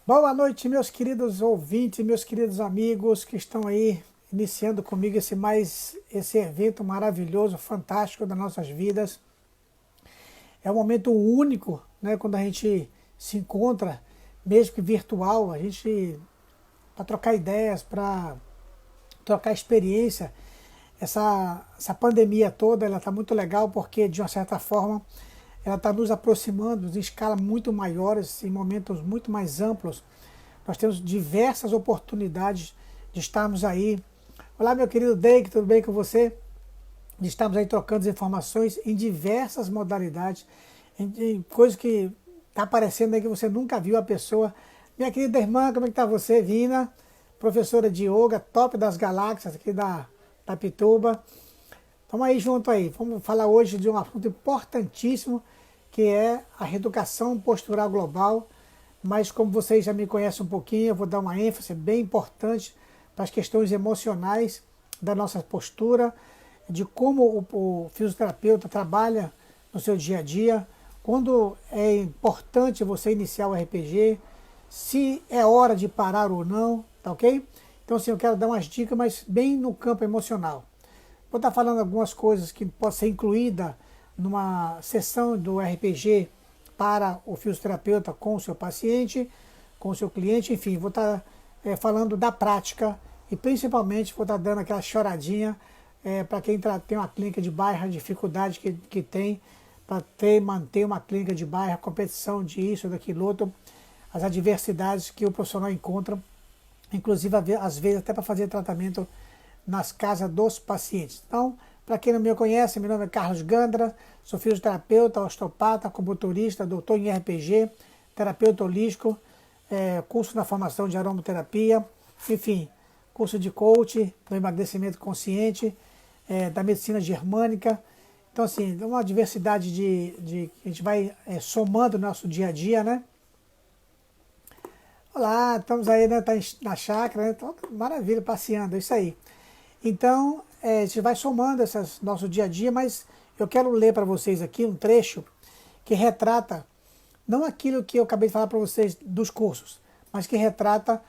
Boa noite, meus queridos ouvintes, meus queridos amigos que estão aí iniciando comigo esse evento maravilhoso, fantástico das nossas vidas. É um momento único, né, quando a gente se encontra, mesmo que virtual, a gente para trocar ideias, para trocar experiência. Essa pandemia toda, ela está muito legal porque de uma certa forma ela está nos aproximando em escala muito maiores, em momentos muito mais amplos. Nós temos diversas oportunidades de estarmos aí. Olá, meu querido Dake, tudo bem com você? De estarmos aí trocando informações em diversas modalidades, em coisas que está aparecendo aí que você nunca viu a pessoa. Minha querida irmã, como é que está você, Vina? Professora de yoga, top das galáxias aqui da Pituba. Estamos aí junto aí. Vamos falar hoje de um assunto importantíssimo que é a reeducação postural global. Mas como vocês já me conhecem um pouquinho, eu vou dar uma ênfase bem importante para as questões emocionais da nossa postura, de como o fisioterapeuta trabalha no seu dia a dia, quando é importante você iniciar o RPG, se é hora de parar ou não, tá ok? Então, assim, eu quero dar umas dicas, mas bem no campo emocional. Vou estar falando algumas coisas que podem ser incluídas numa sessão do RPG para o fisioterapeuta com o seu paciente, com o seu cliente, enfim, vou estar falando da prática e principalmente vou estar dando aquela choradinha para quem tem uma clínica de bairro, a dificuldade que tem para manter uma clínica de bairro, a competição de isso, daquilo outro, as adversidades que o profissional encontra, inclusive às vezes até para fazer tratamento nas casas dos pacientes. Então, para quem não me conhece, meu nome é Carlos Gandra, sou fisioterapeuta, osteopata, acupunturista, doutor em RPG, terapeuta holístico, curso na formação de aromaterapia, enfim, curso de coach, do emagrecimento consciente, da medicina germânica. Então, assim, uma diversidade de a gente vai somando no nosso dia a dia, né? Olá, estamos aí, né? Tá na chácara, né? Então, maravilha, passeando, é isso aí. Então, a gente vai somando essas nosso dia a dia, mas eu quero ler para vocês aqui um trecho que retrata, não aquilo que eu acabei de falar para vocês dos cursos, mas que retrata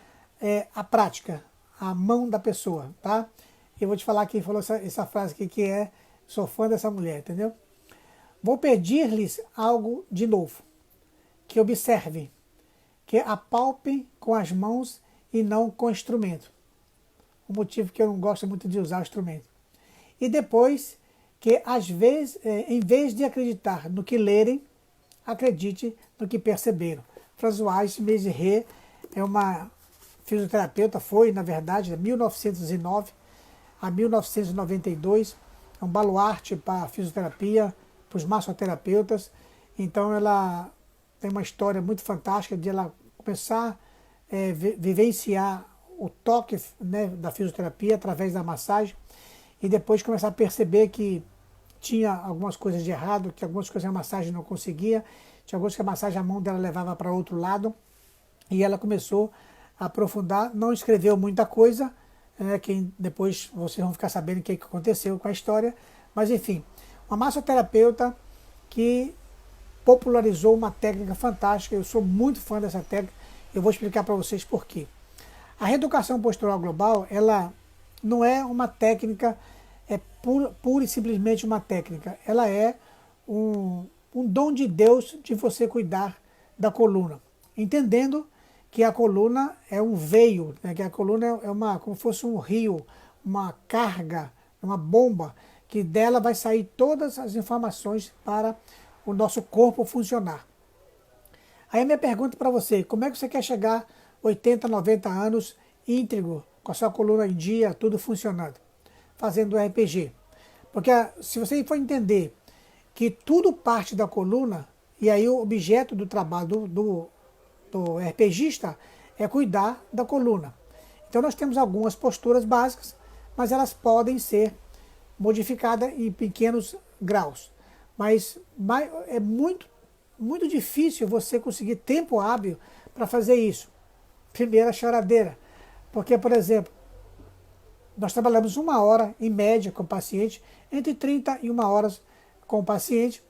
a prática, a mão da pessoa, tá? Eu vou te falar quem falou essa frase aqui, que sou fã dessa mulher, entendeu? Vou pedir-lhes algo de novo, que observem, que apalpem com as mãos e não com instrumento. O motivo que eu não gosto muito de usar o instrumento. E depois, que às vezes, em vez de acreditar no que lerem, acredite no que perceberam. Françoise Mézières é uma fisioterapeuta, foi, na verdade, de 1909 a 1992, é um baluarte para a fisioterapia, para os massoterapeutas. Então, ela tem uma história muito fantástica de ela começar a vivenciar o toque, né, da fisioterapia através da massagem e depois começar a perceber que tinha algumas coisas de errado, que algumas coisas a massagem não conseguia, tinha algumas que a massagem, a mão dela levava para outro lado, e ela começou a aprofundar, não escreveu muita coisa, que depois vocês vão ficar sabendo o que aconteceu com a história, mas enfim, uma massoterapeuta que popularizou uma técnica fantástica, eu sou muito fã dessa técnica, eu vou explicar para vocês por quê. A reeducação postural global, ela não é uma técnica, pura e simplesmente uma técnica. Ela é um dom de Deus de você cuidar da coluna. Entendendo que a coluna é um veio, né, que a coluna como se fosse um rio, uma carga, uma bomba, que dela vai sair todas as informações para o nosso corpo funcionar. Aí a minha pergunta para você, como é que você quer chegar 80, 90 anos íntegro, com a sua coluna em dia, tudo funcionando, fazendo RPG? Porque se você for entender que tudo parte da coluna, e aí o objeto do trabalho do RPGista é cuidar da coluna. Então nós temos algumas posturas básicas, mas elas podem ser modificadas em pequenos graus. Mas é muito difícil você conseguir tempo hábil para fazer isso. Primeira choradeira. Porque, por exemplo, nós trabalhamos 1 hora, em média, com o paciente, entre 30 e 1 hora com o paciente,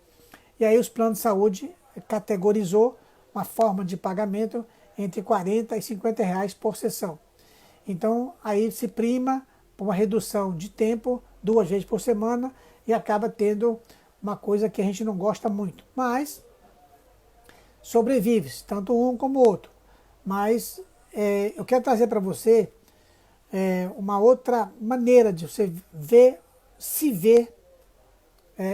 e aí os planos de saúde categorizou uma forma de pagamento entre 40 e 50 reais por sessão. Então, aí se prima por uma redução de tempo, 2 vezes por semana, e acaba tendo uma coisa que a gente não gosta muito. Mas sobrevive, tanto um como o outro. Mas eu quero trazer para você uma outra maneira de você ver, se ver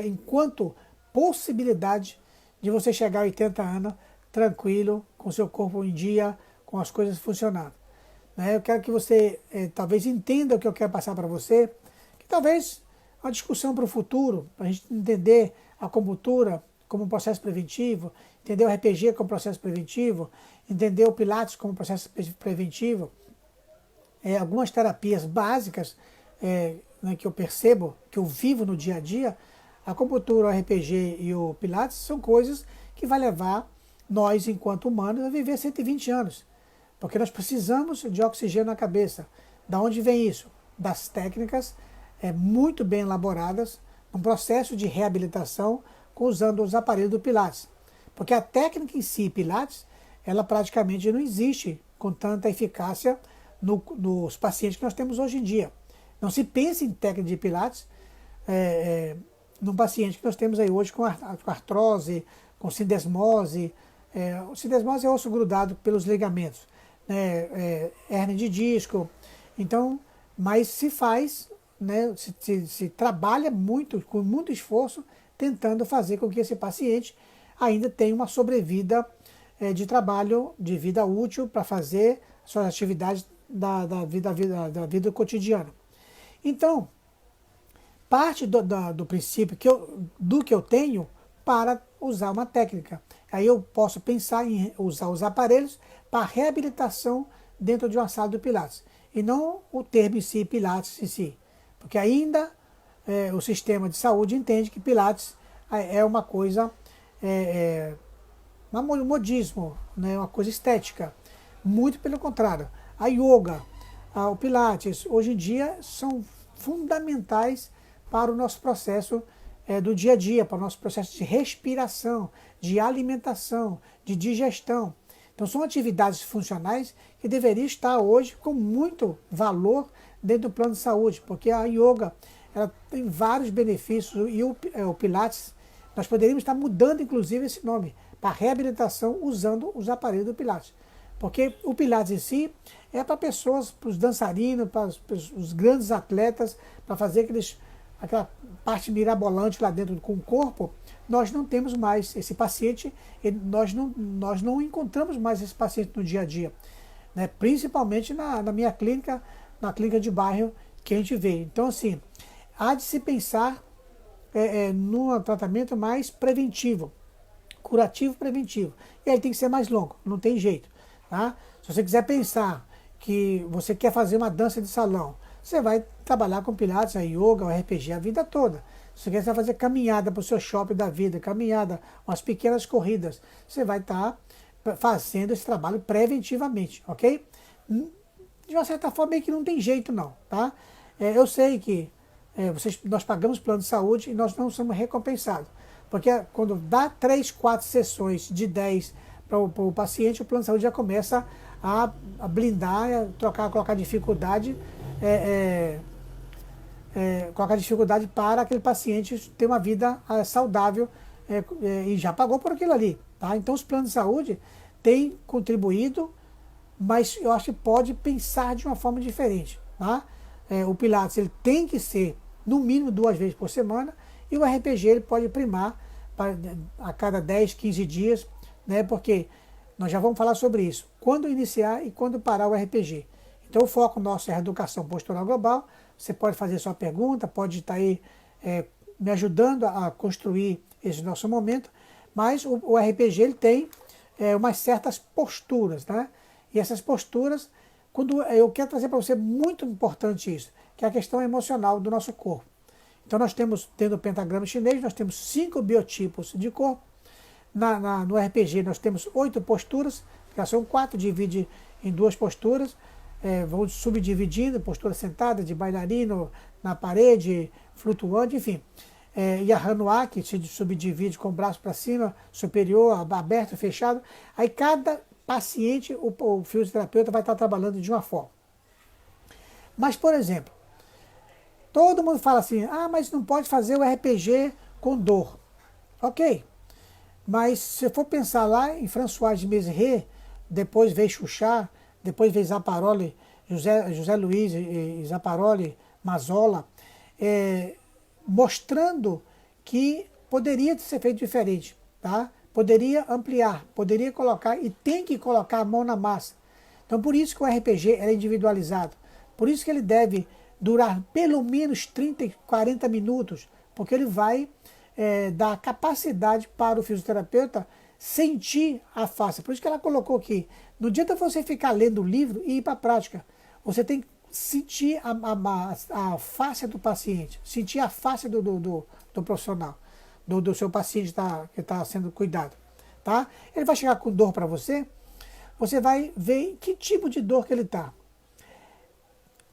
enquanto possibilidade de você chegar a 80 anos tranquilo, com seu corpo em dia, com as coisas funcionando. Né? Eu quero que você talvez entenda o que eu quero passar para você, que talvez uma discussão para o futuro, para a gente entender a acupuntura como um processo preventivo, entender o RPG como processo preventivo, entender o Pilates como processo preventivo, algumas terapias básicas né, que eu percebo, que eu vivo no dia a dia. A acupuntura, o RPG e o Pilates são coisas que vai levar nós, enquanto humanos, a viver 120 anos. Porque nós precisamos de oxigênio na cabeça. Da onde vem isso? Das técnicas muito bem elaboradas, um processo de reabilitação usando os aparelhos do Pilates. Porque a técnica em si, Pilates, ela praticamente não existe com tanta eficácia nos pacientes que nós temos hoje em dia. Não se pensa em técnica de Pilates num paciente que nós temos aí hoje com artrose, com sindesmose. O sindesmose é osso grudado pelos ligamentos, hérnia de disco. Então, mas se faz, né, se trabalha muito, com muito esforço, tentando fazer com que esse paciente ainda tenha uma sobrevida de trabalho, de vida útil para fazer suas atividades da vida cotidiana. Então, parte do princípio do que eu tenho para usar uma técnica. Aí eu posso pensar em usar os aparelhos para reabilitação dentro de uma sala do Pilates. E não o termo em si, Pilates em si. Porque ainda o sistema de saúde entende que Pilates é uma coisa, um modismo, né, uma coisa estética. Muito pelo contrário. A yoga, o Pilates, hoje em dia são fundamentais para o nosso processo do dia a dia, para o nosso processo de respiração, de alimentação, de digestão. Então são atividades funcionais que deveriam estar hoje com muito valor dentro do plano de saúde, porque a yoga ela tem vários benefícios e o Pilates, nós poderíamos estar mudando inclusive esse nome para reabilitação usando os aparelhos do Pilates. Porque o Pilates em si é para pessoas, para os dançarinos, para os grandes atletas, para fazer aquela parte mirabolante lá dentro com o corpo. Nós não temos mais esse paciente, nós não encontramos mais esse paciente no dia a dia, né? Principalmente na minha clínica, na clínica de bairro que a gente vê. Então, assim, há de se pensar num tratamento mais preventivo, curativo preventivo. E aí tem que ser mais longo, não tem jeito. Tá? Se você quiser pensar que você quer fazer uma dança de salão, você vai trabalhar com Pilates, a yoga, o RPG a vida toda. Se você quiser fazer caminhada para o seu shopping da vida, caminhada, umas pequenas corridas, você vai estar fazendo esse trabalho preventivamente, ok? De uma certa forma, meio que não tem jeito não, tá? Eu sei que nós pagamos plano de saúde e nós não somos recompensados. Porque quando dá 3, 4 sessões de 10 para o paciente, o plano de saúde já começa a blindar, colocar dificuldade, colocar dificuldade para aquele paciente ter uma vida saudável e já pagou por aquilo ali. Tá? Então os planos de saúde têm contribuído, mas eu acho que pode pensar de uma forma diferente. Tá? O Pilates ele tem que ser no mínimo 2 vezes por semana e o RPG ele pode primar a cada 10, 15 dias, né? Porque nós já vamos falar sobre isso, quando iniciar e quando parar o RPG. Então o foco nosso é a educação postural global. Você pode fazer sua pergunta, pode estar aí me ajudando a construir esse nosso momento, mas o RPG ele tem umas certas posturas, né? E essas posturas, quando eu quero trazer para você, muito importante isso, que é a questão emocional do nosso corpo. Então nós temos, dentro do pentagrama chinês, nós temos 5 biotipos de corpo. No RPG nós temos 8 posturas, que são 4, divide em 2 posturas, vamos subdividindo, postura sentada, de bailarino, na parede, flutuante, enfim. E a Hanua, que se subdivide com o braço para cima, superior, aberto, fechado. Aí cada paciente, o fisioterapeuta vai estar trabalhando de uma forma. Mas, por exemplo, todo mundo fala assim, mas não pode fazer o RPG com dor. Ok, mas se for pensar lá em François de Mézières, depois veio Chouchard, depois veio Zapparoli, José Luiz e Zapparoli, Mazzola, mostrando que poderia ser feito diferente, tá? Poderia ampliar, poderia colocar e tem que colocar a mão na massa. Então por isso que o RPG é individualizado, por isso que ele deve durar pelo menos 30, 40 minutos, porque ele vai dar capacidade para o fisioterapeuta sentir a face. Por isso que ela colocou aqui, não adianta você ficar lendo o livro e ir para a prática, você tem que sentir a face do paciente, sentir a face do profissional, do seu paciente que está sendo cuidado. Tá? Ele vai chegar com dor para você, você vai ver que tipo de dor que ele está.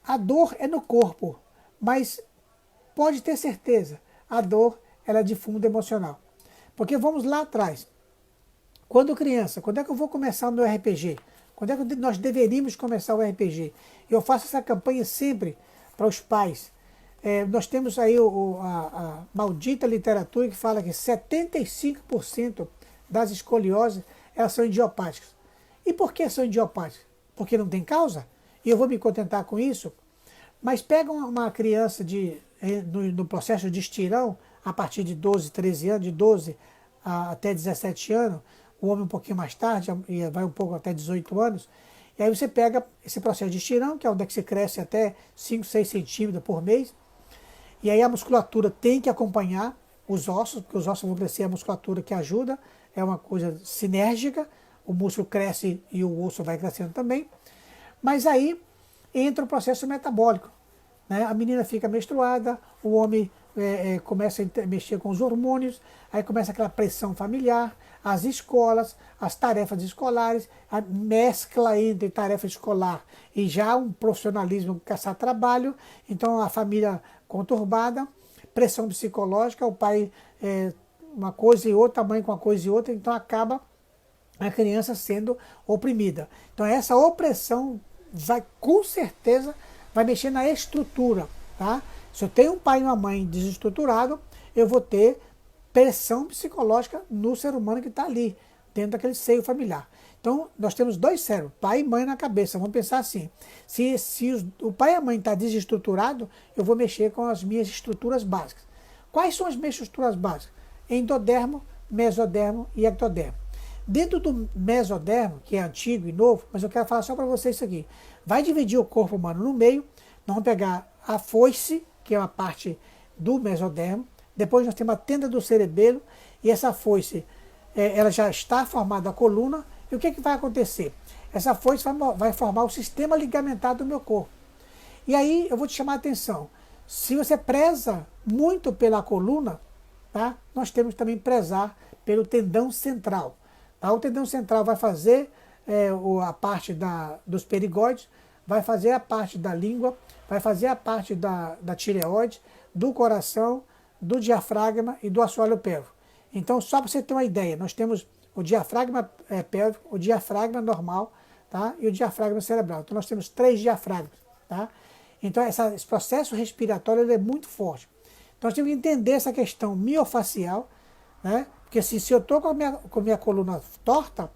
A dor é no corpo, mas pode ter certeza, a dor ela é de fundo emocional. Porque vamos lá atrás. Quando criança, quando é que eu vou começar o meu RPG? Quando é que nós deveríamos começar o RPG? Eu faço essa campanha sempre para os pais. Nós temos aí a maldita literatura que fala que 75% das escolioses elas são idiopáticas. E por que são idiopáticas? Porque não tem causa? E eu vou me contentar com isso? Mas pega uma criança no processo de estirão, a partir de 12, 13 anos, de 12 até 17 anos, o homem um pouquinho mais tarde, e vai um pouco até 18 anos, e aí você pega esse processo de estirão, que é onde é que se cresce até 5, 6 centímetros por mês, e aí a musculatura tem que acompanhar os ossos, porque os ossos vão crescer, a musculatura que ajuda, é uma coisa sinérgica, o músculo cresce e o osso vai crescendo também, mas aí entra o processo metabólico, né? A menina fica menstruada, o homem começa a mexer com os hormônios, aí começa aquela pressão familiar, as escolas, as tarefas escolares, a mescla entre tarefa escolar e já um profissionalismo caçar trabalho, então a família conturbada, pressão psicológica, o pai uma coisa e outra, a mãe com uma coisa e outra, então acaba a criança sendo oprimida. Então essa opressão com certeza vai mexer na estrutura, tá? Se eu tenho um pai e uma mãe desestruturado, eu vou ter pressão psicológica no ser humano que está ali, dentro daquele seio familiar. Então, nós temos dois cérebros, pai e mãe na cabeça. Vamos pensar assim, se o pai e a mãe estão desestruturados, eu vou mexer com as minhas estruturas básicas. Quais são as minhas estruturas básicas? Endodermo, mesodermo e ectodermo. Dentro do mesodermo, que é antigo e novo, mas eu quero falar só para vocês isso aqui. Vai dividir o corpo humano no meio, nós vamos pegar a foice, que é uma parte do mesodermo, depois nós temos a tenda do cerebelo, e essa foice, ela já está formada a coluna, e o que vai acontecer? Essa foice vai formar o sistema ligamentar do meu corpo. E aí eu vou te chamar a atenção, se você preza muito pela coluna, tá? Nós temos também que prezar pelo tendão central. Tá? O tendão central vai fazer a parte dos perigóides, vai fazer a parte da língua, vai fazer a parte da tireoide, do coração, do diafragma e do assoalho pélvico. Então, só para você ter uma ideia, nós temos o diafragma pélvico, o diafragma normal, tá? E o diafragma cerebral. Então, nós temos 3 diafragmas. Tá? Então, esse processo respiratório ele é muito forte. Então, nós temos que entender essa questão miofacial, né? Porque se eu estou com a minha coluna torta,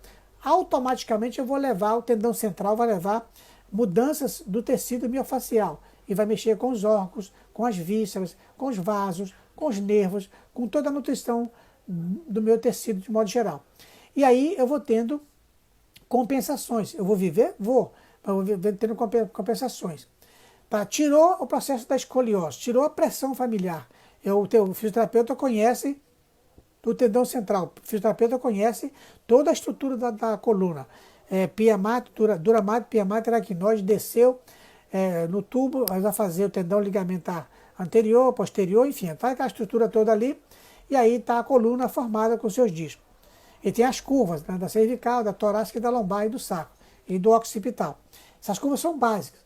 automaticamente eu vou levar, o tendão central vai levar mudanças do tecido miofacial e vai mexer com os órgãos, com as vísceras, com os vasos, com os nervos, com toda a nutrição do meu tecido de modo geral. E aí eu vou tendo compensações. Eu vou viver? Vou. Mas eu vou tendo compensações. Tá? Tirou o processo da escoliose, tirou a pressão familiar. O fisioterapeuta conhece o tendão central. O fisioterapeuta conhece toda a estrutura da coluna. Piamato, duramato, piamato, aracnoide, desceu no tubo, vai fazer o tendão ligamentar anterior, posterior, enfim, tá aquela estrutura toda ali, e aí está a coluna formada com seus discos. E tem as curvas, né, da cervical, da torácica, da lombar e do saco, e do occipital. Essas curvas são básicas.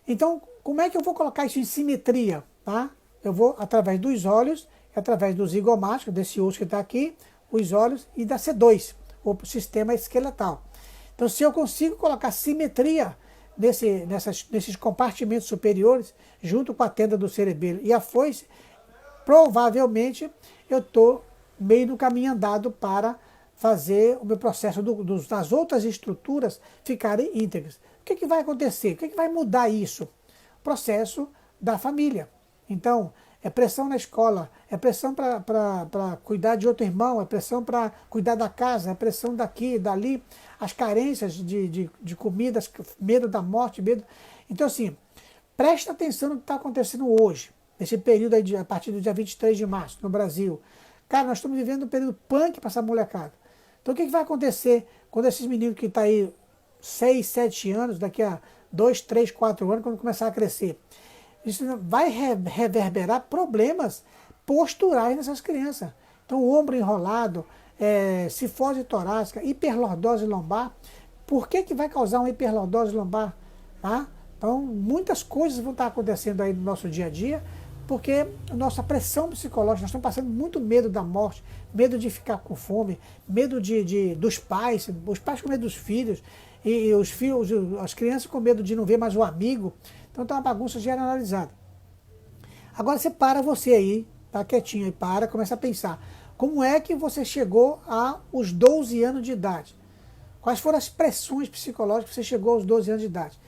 Então, como é que eu vou colocar isso em simetria? Tá? Eu vou através dos olhos, através do zigomático, desse osso que está aqui, os olhos, e da C2, o sistema esqueletal. Então, se eu consigo colocar simetria nesses compartimentos superiores, junto com a tenda do cerebelo e a foice, provavelmente eu estou meio no caminho andado para fazer o meu processo das outras estruturas ficarem íntegras. O que vai acontecer? O que vai mudar isso? O processo da família. Então, é pressão na escola, é pressão para cuidar de outro irmão, é pressão para cuidar da casa, é pressão daqui, dali, as carências de comida, medo da morte, medo. Então, assim, presta atenção no que está acontecendo hoje, nesse período aí a partir do dia 23 de março, no Brasil. Cara, nós estamos vivendo um período punk para essa molecada. Então, o que vai acontecer quando esses meninos que estão aí 6, 7 anos, daqui a 2, 3, 4 anos, quando começar a crescer? Isso vai reverberar problemas posturais nessas crianças. Então, o ombro enrolado, cifose torácica, hiperlordose lombar. Por que vai causar uma hiperlordose lombar? Tá? Então, muitas coisas vão estar acontecendo aí no nosso dia a dia, porque a nossa pressão psicológica, nós estamos passando muito medo da morte, medo de ficar com fome, medo dos pais, os pais com medo dos filhos, e os filhos, as crianças com medo de não ver mais o amigo. Então tá uma bagunça generalizada. Agora você aí, tá quietinho aí, começa a pensar. Como é que você chegou aos 12 anos de idade? Quais foram as pressões psicológicas que você chegou aos 12 anos de idade?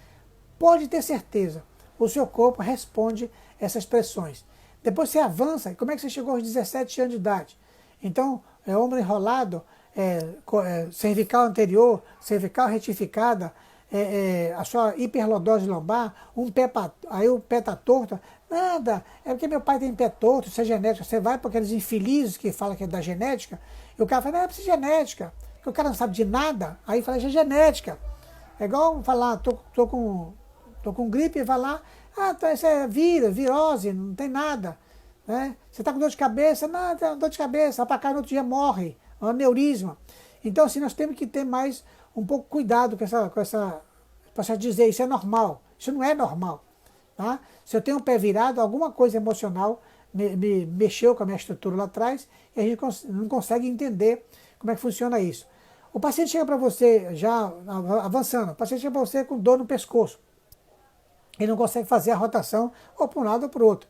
Pode ter certeza, o seu corpo responde essas pressões. Depois você avança, como é que você chegou aos 17 anos de idade? Então, ombro enrolado, cervical anterior, cervical retificada, a sua hiperlordose lombar, aí o pé está torto. Nada, é porque meu pai tem pé torto, isso é genética. Você vai para aqueles infelizes que falam que é da genética, e o cara fala, não, é pra ser genética, porque o cara não sabe de nada, aí fala, é genética. É igual falar, tô com gripe, e vai lá, isso é virose, não tem nada. Né? Você está com dor de cabeça, não, tem dor de cabeça, para cá no outro dia morre, um aneurisma. Então, assim, nós temos que ter mais um pouco cuidado com essa para dizer isso é normal. Isso não é normal. Tá? Se eu tenho um pé virado, alguma coisa emocional me mexeu com a minha estrutura lá atrás e a gente não consegue entender como é que funciona isso. O paciente chega para você, já avançando, o paciente chega para você com dor no pescoço. Ele não consegue fazer a rotação ou para um lado ou para o outro.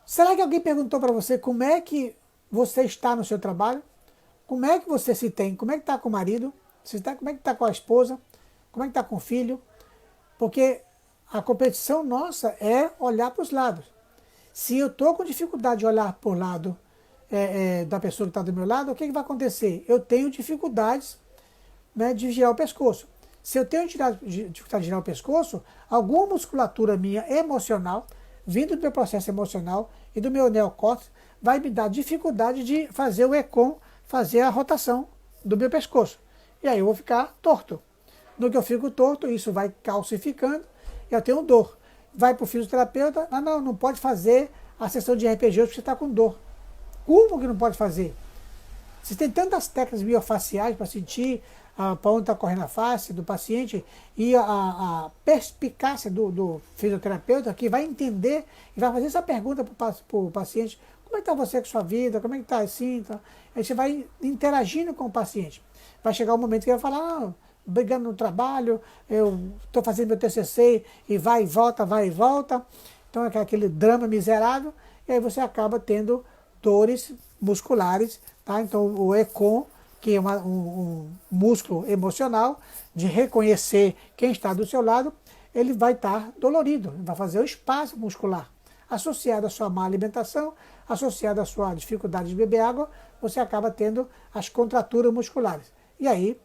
Será que alguém perguntou para você como é que você está no seu trabalho? Como é que você se tem? Como é que está com o marido? Como é que está com a esposa? Como é que está com o filho? Porque a competição nossa é olhar para os lados. Se eu estou com dificuldade de olhar para o lado da pessoa que está do meu lado, o que vai acontecer? Eu tenho dificuldades, né, de girar o pescoço. Se eu tenho dificuldade de girar o pescoço, alguma musculatura minha emocional, vindo do meu processo emocional e do meu neocórtex, vai me dar dificuldade de fazer o ECOM, fazer a rotação do meu pescoço. E aí eu vou ficar torto. No que eu fico torto, isso vai calcificando e eu tenho dor. Vai para o fisioterapeuta, não pode fazer a sessão de RPG porque você está com dor. Como que não pode fazer? Você tem tantas técnicas miofaciais para sentir para onde está correndo a face do paciente e a perspicácia do fisioterapeuta que vai entender e vai fazer essa pergunta para o paciente: como é que está você com a sua vida? Como é que está assim? Então, aí você vai interagindo com o paciente. Vai chegar um momento que ele vai falar: brigando no trabalho, eu estou fazendo meu TCC e vai e volta, vai e volta. Então é aquele drama miserável e aí você acaba tendo dores musculares. Tá? Então o ECOM, que é um músculo emocional de reconhecer quem está do seu lado, ele vai estar dolorido, vai fazer o espasmo muscular. Associado à sua má alimentação, associado à sua dificuldade de beber água, você acaba tendo as contraturas musculares. E aí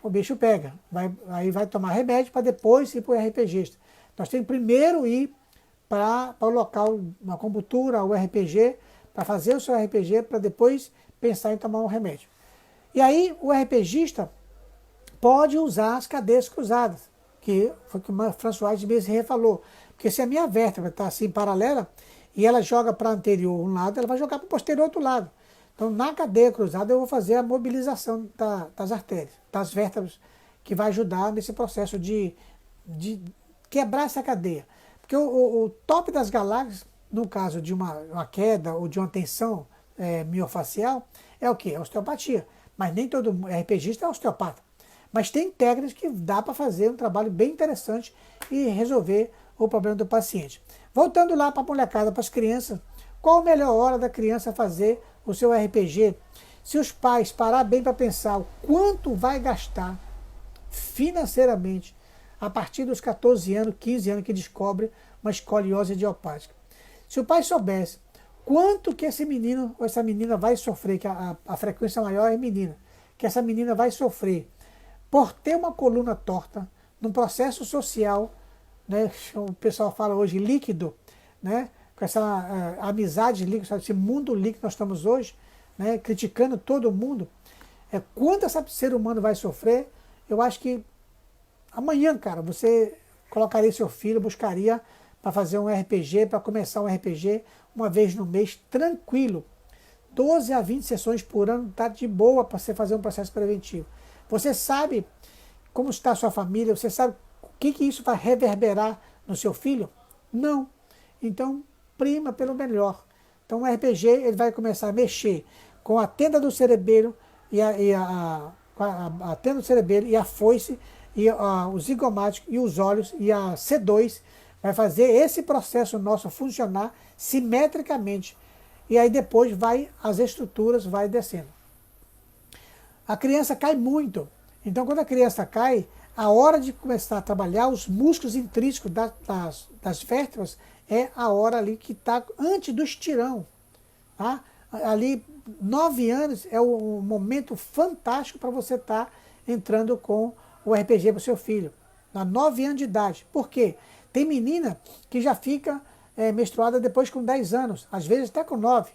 o bicho pega, aí vai tomar remédio para depois ir para o RPGista. Nós temos primeiro ir para o local, uma acupuntura, o RPG, para fazer o seu RPG, para depois pensar em tomar um remédio. E aí o RPGista pode usar as cadeias cruzadas, que foi o que o François de Mézières falou. Porque se a minha vértebra está assim paralela e ela joga para anterior um lado, ela vai jogar para o posterior outro lado. Então na cadeia cruzada eu vou fazer a mobilização das artérias, das vértebras, que vai ajudar nesse processo de quebrar essa cadeia. Porque o top das galáxias, no caso de uma queda ou de uma tensão miofacial, é o quê? É a osteopatia. Mas nem todo RPGista é osteopata. Mas tem técnicas que dá para fazer um trabalho bem interessante e resolver o problema do paciente. Voltando lá para a molecada, para as crianças, qual a melhor hora da criança fazer o seu RPG? Se os pais parar bem para pensar o quanto vai gastar financeiramente a partir dos 14 anos, 15 anos que descobre uma escoliose idiopática. Se o pai soubesse quanto que esse menino ou essa menina vai sofrer, que a frequência maior é menina, que essa menina vai sofrer por ter uma coluna torta, num processo social, né, o pessoal fala hoje líquido, né, com essa amizade líquida, esse mundo líquido que nós estamos hoje, né, criticando todo mundo, quanto esse ser humano vai sofrer, eu acho que amanhã, cara, você colocaria seu filho, buscaria para fazer um RPG, para começar um RPG uma vez no mês, tranquilo. 12 a 20 sessões por ano está de boa para você fazer um processo preventivo. Você sabe como está a sua família, você sabe o que isso vai reverberar no seu filho? Não. Então, prima pelo melhor. Então, o RPG ele vai começar a mexer com a tenda do cerebelo a tenda do cerebelo e a foice e o zigomático e os olhos e a C2 vai fazer esse processo nosso funcionar simetricamente. E aí depois as estruturas vai descendo. A criança cai muito. Então quando a criança cai, a hora de começar a trabalhar os músculos intrínsecos das vértebras é a hora ali que está antes do estirão. Tá? Ali, 9 anos é o momento fantástico para você estar entrando com o RPG para o seu filho. A 9 anos de idade. Por quê? Tem menina que já fica menstruada depois com 10 anos, às vezes até com 9.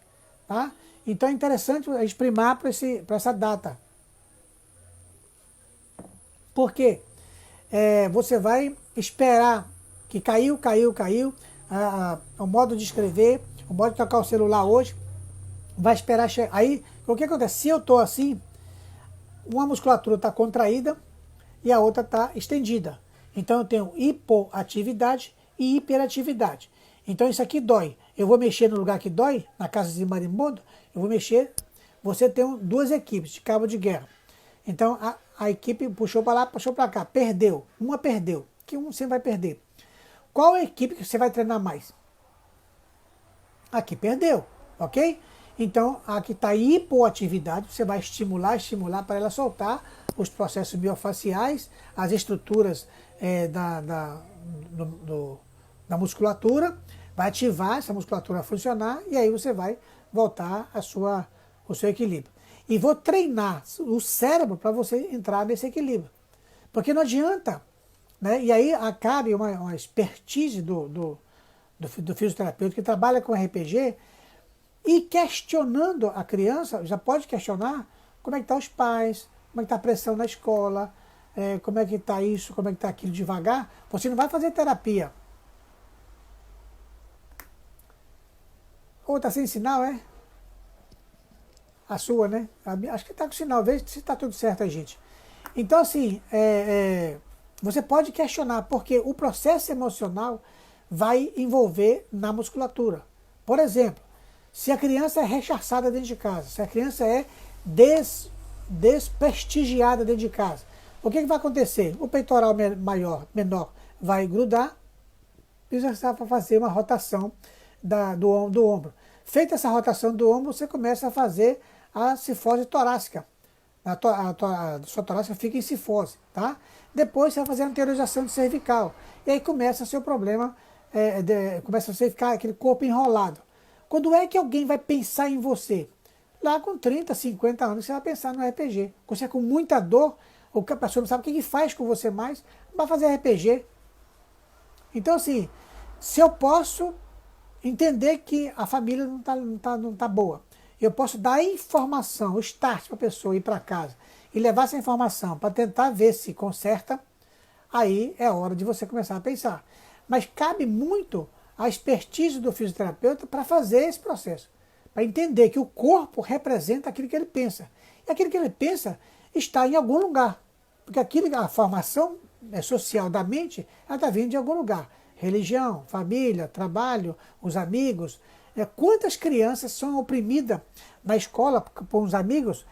Tá? Então é interessante a gente primar para essa data. Por quê? Você vai esperar que caiu. O modo de escrever, o modo de tocar o celular hoje, vai esperar chegar. Aí, o que acontece? Se eu estou assim, uma musculatura está contraída e a outra está estendida. Então eu tenho hipoatividade e hiperatividade. Então isso aqui dói. Eu vou mexer no lugar que dói, na casa de marimbondo, eu vou mexer. Você tem duas equipes de cabo de guerra. Então a equipe puxou para lá, puxou para cá, perdeu. Uma perdeu, que um você vai perder. Qual é a equipe que você vai treinar mais? Aqui perdeu, ok? Então, aqui está hipoatividade, você vai estimular para ela soltar os processos biofaciais, as estruturas da musculatura, vai ativar essa musculatura a funcionar e aí você vai voltar o seu equilíbrio. E vou treinar o cérebro para você entrar nesse equilíbrio. Porque não adianta, né? E aí cabe uma expertise do fisioterapeuta que trabalha com RPG e questionando a criança, já pode questionar como é que estão os pais, como é que está a pressão na escola, como é que está isso, como é que está aquilo devagar. Você não vai fazer terapia. Ou está sem sinal, é? A sua, né? Acho que está com sinal, veja se está tudo certo aí, gente. Então, assim, você pode questionar, porque o processo emocional vai envolver na musculatura. Por exemplo, se a criança é rechaçada dentro de casa, se a criança é desprestigiada dentro de casa, o que vai acontecer? O peitoral menor vai grudar e você vai fazer uma rotação do ombro. Feita essa rotação do ombro, você começa a fazer a cifose torácica. A sua torácica fica em cifose, tá? Depois você vai fazer a anteriorização de cervical. E aí começa seu problema, começa a você ficar aquele corpo enrolado. Quando é que alguém vai pensar em você? Lá com 30, 50 anos você vai pensar no RPG. Quando você é com muita dor, ou que a pessoa não sabe o que faz com você mais, vai fazer RPG. Então assim, se eu posso entender que a família não tá boa, eu posso dar informação, o start para a pessoa ir para casa e levar essa informação para tentar ver se conserta, aí é hora de você começar a pensar. Mas cabe muito a expertise do fisioterapeuta para fazer esse processo, para entender que o corpo representa aquilo que ele pensa. E aquilo que ele pensa está em algum lugar, porque a formação social da mente, ela está vindo de algum lugar. Religião, família, trabalho, os amigos. Quantas crianças são oprimidas na escola por uns amigos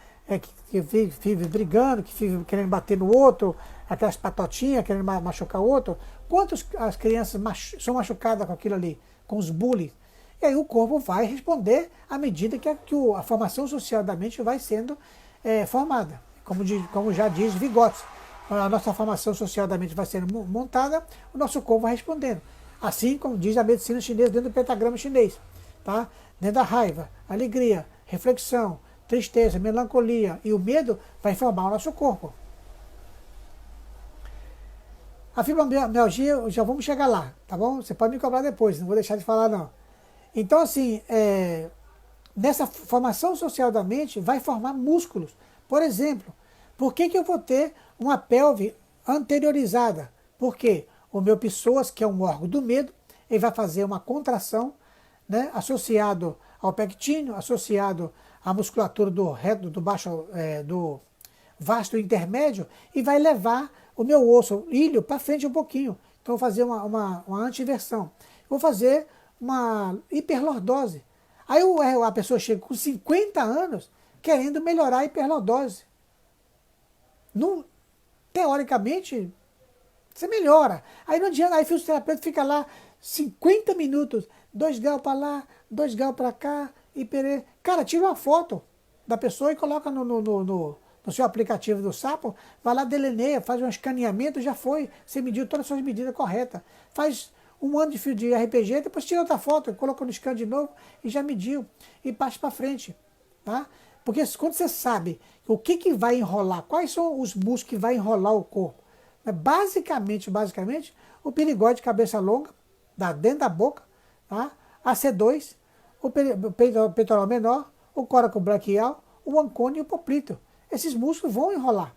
que vive brigando, que vive querendo bater no outro, aquelas patotinhas querendo machucar o outro. Quantas as crianças são machucadas com aquilo ali, com os bullying? E aí o corpo vai responder à medida que a formação social da mente vai sendo formada. Como já diz Vygotsky, a nossa formação social da mente vai sendo montada, o nosso corpo vai respondendo. Assim como diz a medicina chinesa dentro do pentagrama chinês. Tá? Dentro da raiva, alegria, reflexão, tristeza, melancolia e o medo vai formar o nosso corpo. A fibromialgia, já vamos chegar lá, tá bom? Você pode me cobrar depois, não vou deixar de falar não. Então assim, nessa formação social da mente vai formar músculos. Por exemplo, por que eu vou ter uma pelve anteriorizada? Porque o meu psoas, que é um órgão do medo, ele vai fazer uma contração, né, associado ao pectíneo, associado à musculatura do reto, do baixo, do vasto intermédio, e vai levar o meu osso ilho para frente um pouquinho. Então eu vou fazer uma antiversão. Vou fazer uma hiperlordose. Aí a pessoa chega com 50 anos querendo melhorar a hiperlordose. Teoricamente, você melhora. Aí não adianta, aí o fisioterapeuta fica lá 50 minutos, 2 graus para lá, 2 graus para cá, Cara, tira uma foto da pessoa e coloca no seu aplicativo do Sapo, vai lá, delineia, faz um escaneamento, já foi. Você mediu todas as suas medidas corretas. Faz um ano de fio de RPG, depois tira outra foto, coloca no scan de novo e já mediu. E passa para frente. Tá? Porque quando você sabe o que vai enrolar, quais são os músculos que vai enrolar o corpo, basicamente, o perigóide de cabeça longa, dentro da boca, tá? A C2, o peitoral menor, o coraco braquial, o ancônio e o poplíteo. Esses músculos vão enrolar,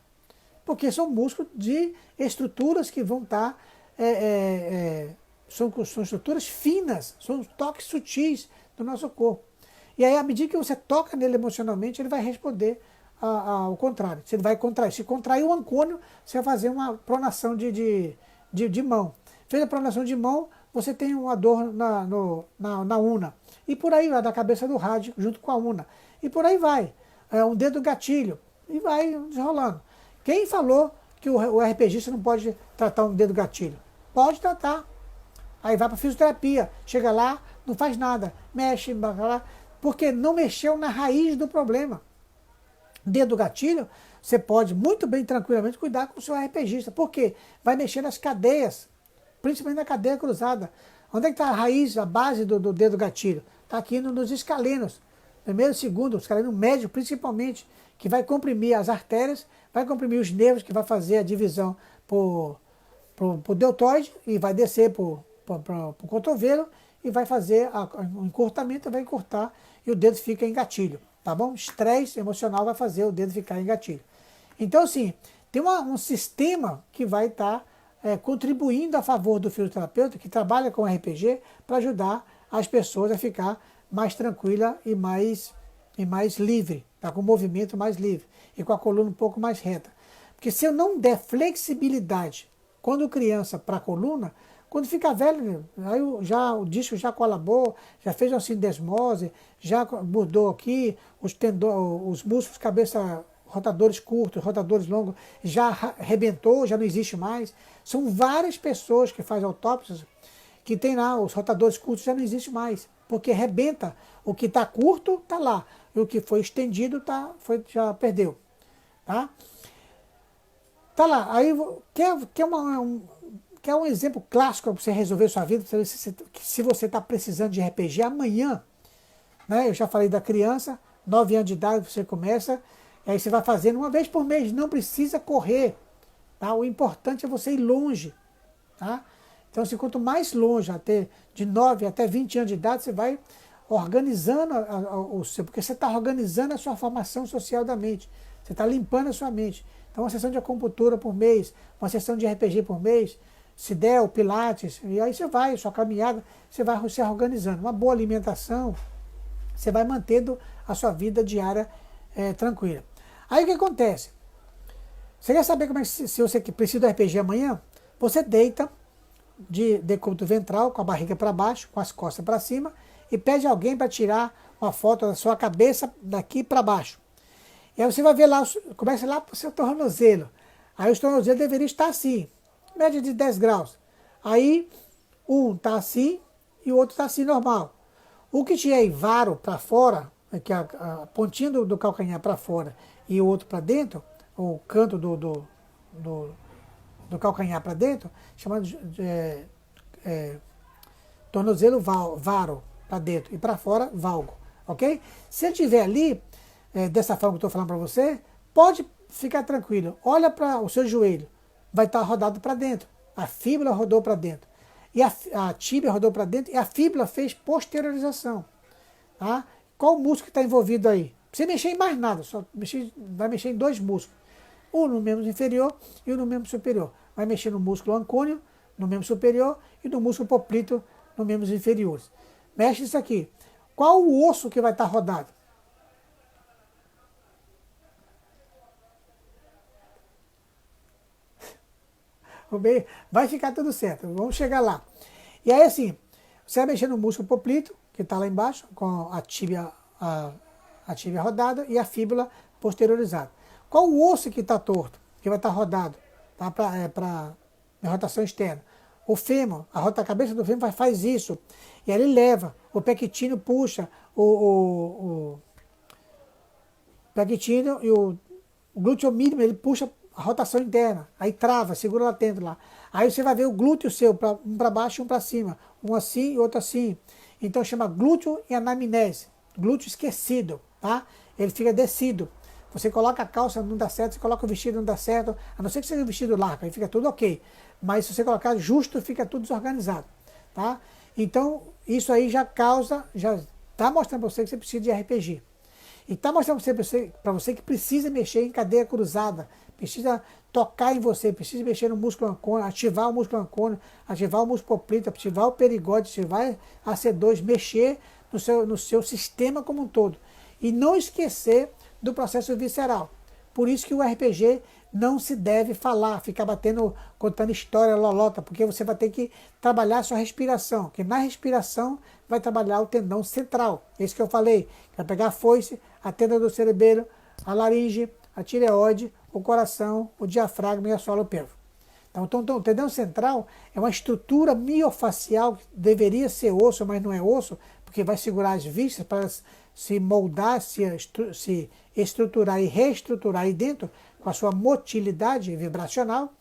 porque são músculos de estruturas que vão estar, são estruturas finas, são toques sutis do nosso corpo. E aí, à medida que você toca nele emocionalmente, ele vai responder ao contrário. Você vai contrair. Se contrair o ancônio, você vai fazer uma pronação de mão. Fez a pronação de mão, você tem uma dor na una. E por aí vai, da cabeça do rádio, junto com a una. E por aí vai. Um dedo gatilho. E vai desenrolando. Quem falou que o RPGista não pode tratar um dedo gatilho? Pode tratar. Aí vai para fisioterapia. Chega lá, não faz nada. Mexe, porque não mexeu na raiz do problema. Dedo gatilho, você pode muito bem, tranquilamente, cuidar com o seu RPGista. Por quê? Vai mexer nas cadeias, principalmente na cadeia cruzada. Onde é que está a raiz, a base do dedo gatilho? Está aqui nos escalenos. Primeiro, segundo, escaleno médio, principalmente, que vai comprimir as artérias, vai comprimir os nervos, que vai fazer a divisão por deltoide e vai descer para o cotovelo e vai fazer o encurtamento, vai encurtar e o dedo fica em gatilho. Tá bom? Estresse emocional vai fazer o dedo ficar em gatilho. Então, assim, tem um sistema que vai estar contribuindo a favor do fisioterapeuta que trabalha com RPG para ajudar as pessoas a ficar mais tranquila e mais livre, tá? Com o movimento mais livre e com a coluna um pouco mais reta. Porque se eu não der flexibilidade quando criança para a coluna, quando fica velho, aí o disco já colabou, já fez uma sindesmose, já mudou aqui, os músculos cabeça, rotadores curtos, rotadores longos, já arrebentou, já não existe mais. São várias pessoas que fazem autópsias que tem lá, os rotadores curtos já não existe mais, porque arrebenta. O que está curto está lá, e o que foi estendido já perdeu. Tá? Tá lá, aí quer um exemplo clássico para você resolver sua vida, para se você está precisando de RPG amanhã, né? Eu já falei da criança, 9 anos de idade você começa, aí você vai fazendo uma vez por mês, não precisa correr, tá? O importante é você ir longe, tá? Então, assim, quanto mais longe, até de 9 até 20 anos de idade, você vai organizando porque você está organizando a sua formação social da mente, você está limpando a sua mente. Então, uma sessão de acupuntura por mês, uma sessão de RPG por mês, se der o pilates, e aí você vai, sua caminhada, você vai se organizando. Uma boa alimentação, você vai mantendo a sua vida diária tranquila. Aí o que acontece? Você quer saber como é que, se você precisa do RPG amanhã? Você deita de decúbito ventral, com a barriga para baixo, com as costas para cima, e pede alguém para tirar uma foto da sua cabeça daqui para baixo. E aí você vai ver lá, começa lá para o seu tornozelo. Aí os tornozelos deveriam estar assim, média de 10 graus. Aí um está assim e o outro está assim normal. O que tiver varo para fora, que é a pontinha do calcanhar para fora e o outro para dentro, o canto do, do calcanhar para dentro, chamado de tornozelo varo para dentro e para fora valgo, ok? Se ele estiver ali, dessa forma que eu estou falando para você, pode ficar tranquilo. Olha para o seu joelho, vai estar rodado para dentro. A fíbula rodou para dentro. E a tíbia rodou para dentro e a fíbula fez posteriorização. Tá? Qual o músculo que está envolvido aí? Não precisa mexer em mais nada, só vai mexer em dois músculos. Um no membro inferior e um no membro superior. Vai mexer no músculo ancônio, no membro superior, e no músculo poplito, nos membros inferiores. Mexe isso aqui. Qual o osso que vai estar rodado? Vai ficar tudo certo, vamos chegar lá. E aí assim, você vai mexer no músculo poplito, que está lá embaixo, com a tíbia rodada e a fíbula posteriorizada. Qual o osso que está torto, que vai estar rodado, tá? Para rotação externa? O fêmur, a cabeça do fêmur faz isso. E aí ele leva, o pectíneo puxa, o pectíneo e o glúteo mínimo, ele puxa a rotação interna, aí trava, segura lá dentro lá. Aí você vai ver o glúteo seu, um para baixo e um para cima, um assim e outro assim. Então chama glúteo e anamnese, glúteo esquecido, tá? Ele fica descido. Você coloca a calça, não dá certo, você coloca o vestido, não dá certo, a não ser que seja um vestido largo, aí fica tudo ok. Mas se você colocar justo, fica tudo desorganizado, tá? Então, isso aí já está mostrando para você que você precisa de RPG. E está mostrando para você que precisa mexer em cadeia cruzada, precisa tocar em você, precisa mexer no músculo ancônio, ativar o músculo ancônio, ativar o músculo poplito, ativar o perigode, ativar a C2, mexer no seu sistema como um todo. E não esquecer do processo visceral. Por isso que o RPG não se deve falar, ficar contando história lolota, porque você vai ter que trabalhar a sua respiração, que na respiração vai trabalhar o tendão central. Esse que eu falei, que vai pegar a foice, a tenda do cerebelo, a laringe, a tireoide, o coração, o diafragma e a sola pélvica. Então, o tendão central é uma estrutura miofacial que deveria ser osso, mas não é osso, porque vai segurar as vísceras para se moldar, se estruturar e reestruturar aí dentro com a sua motilidade vibracional.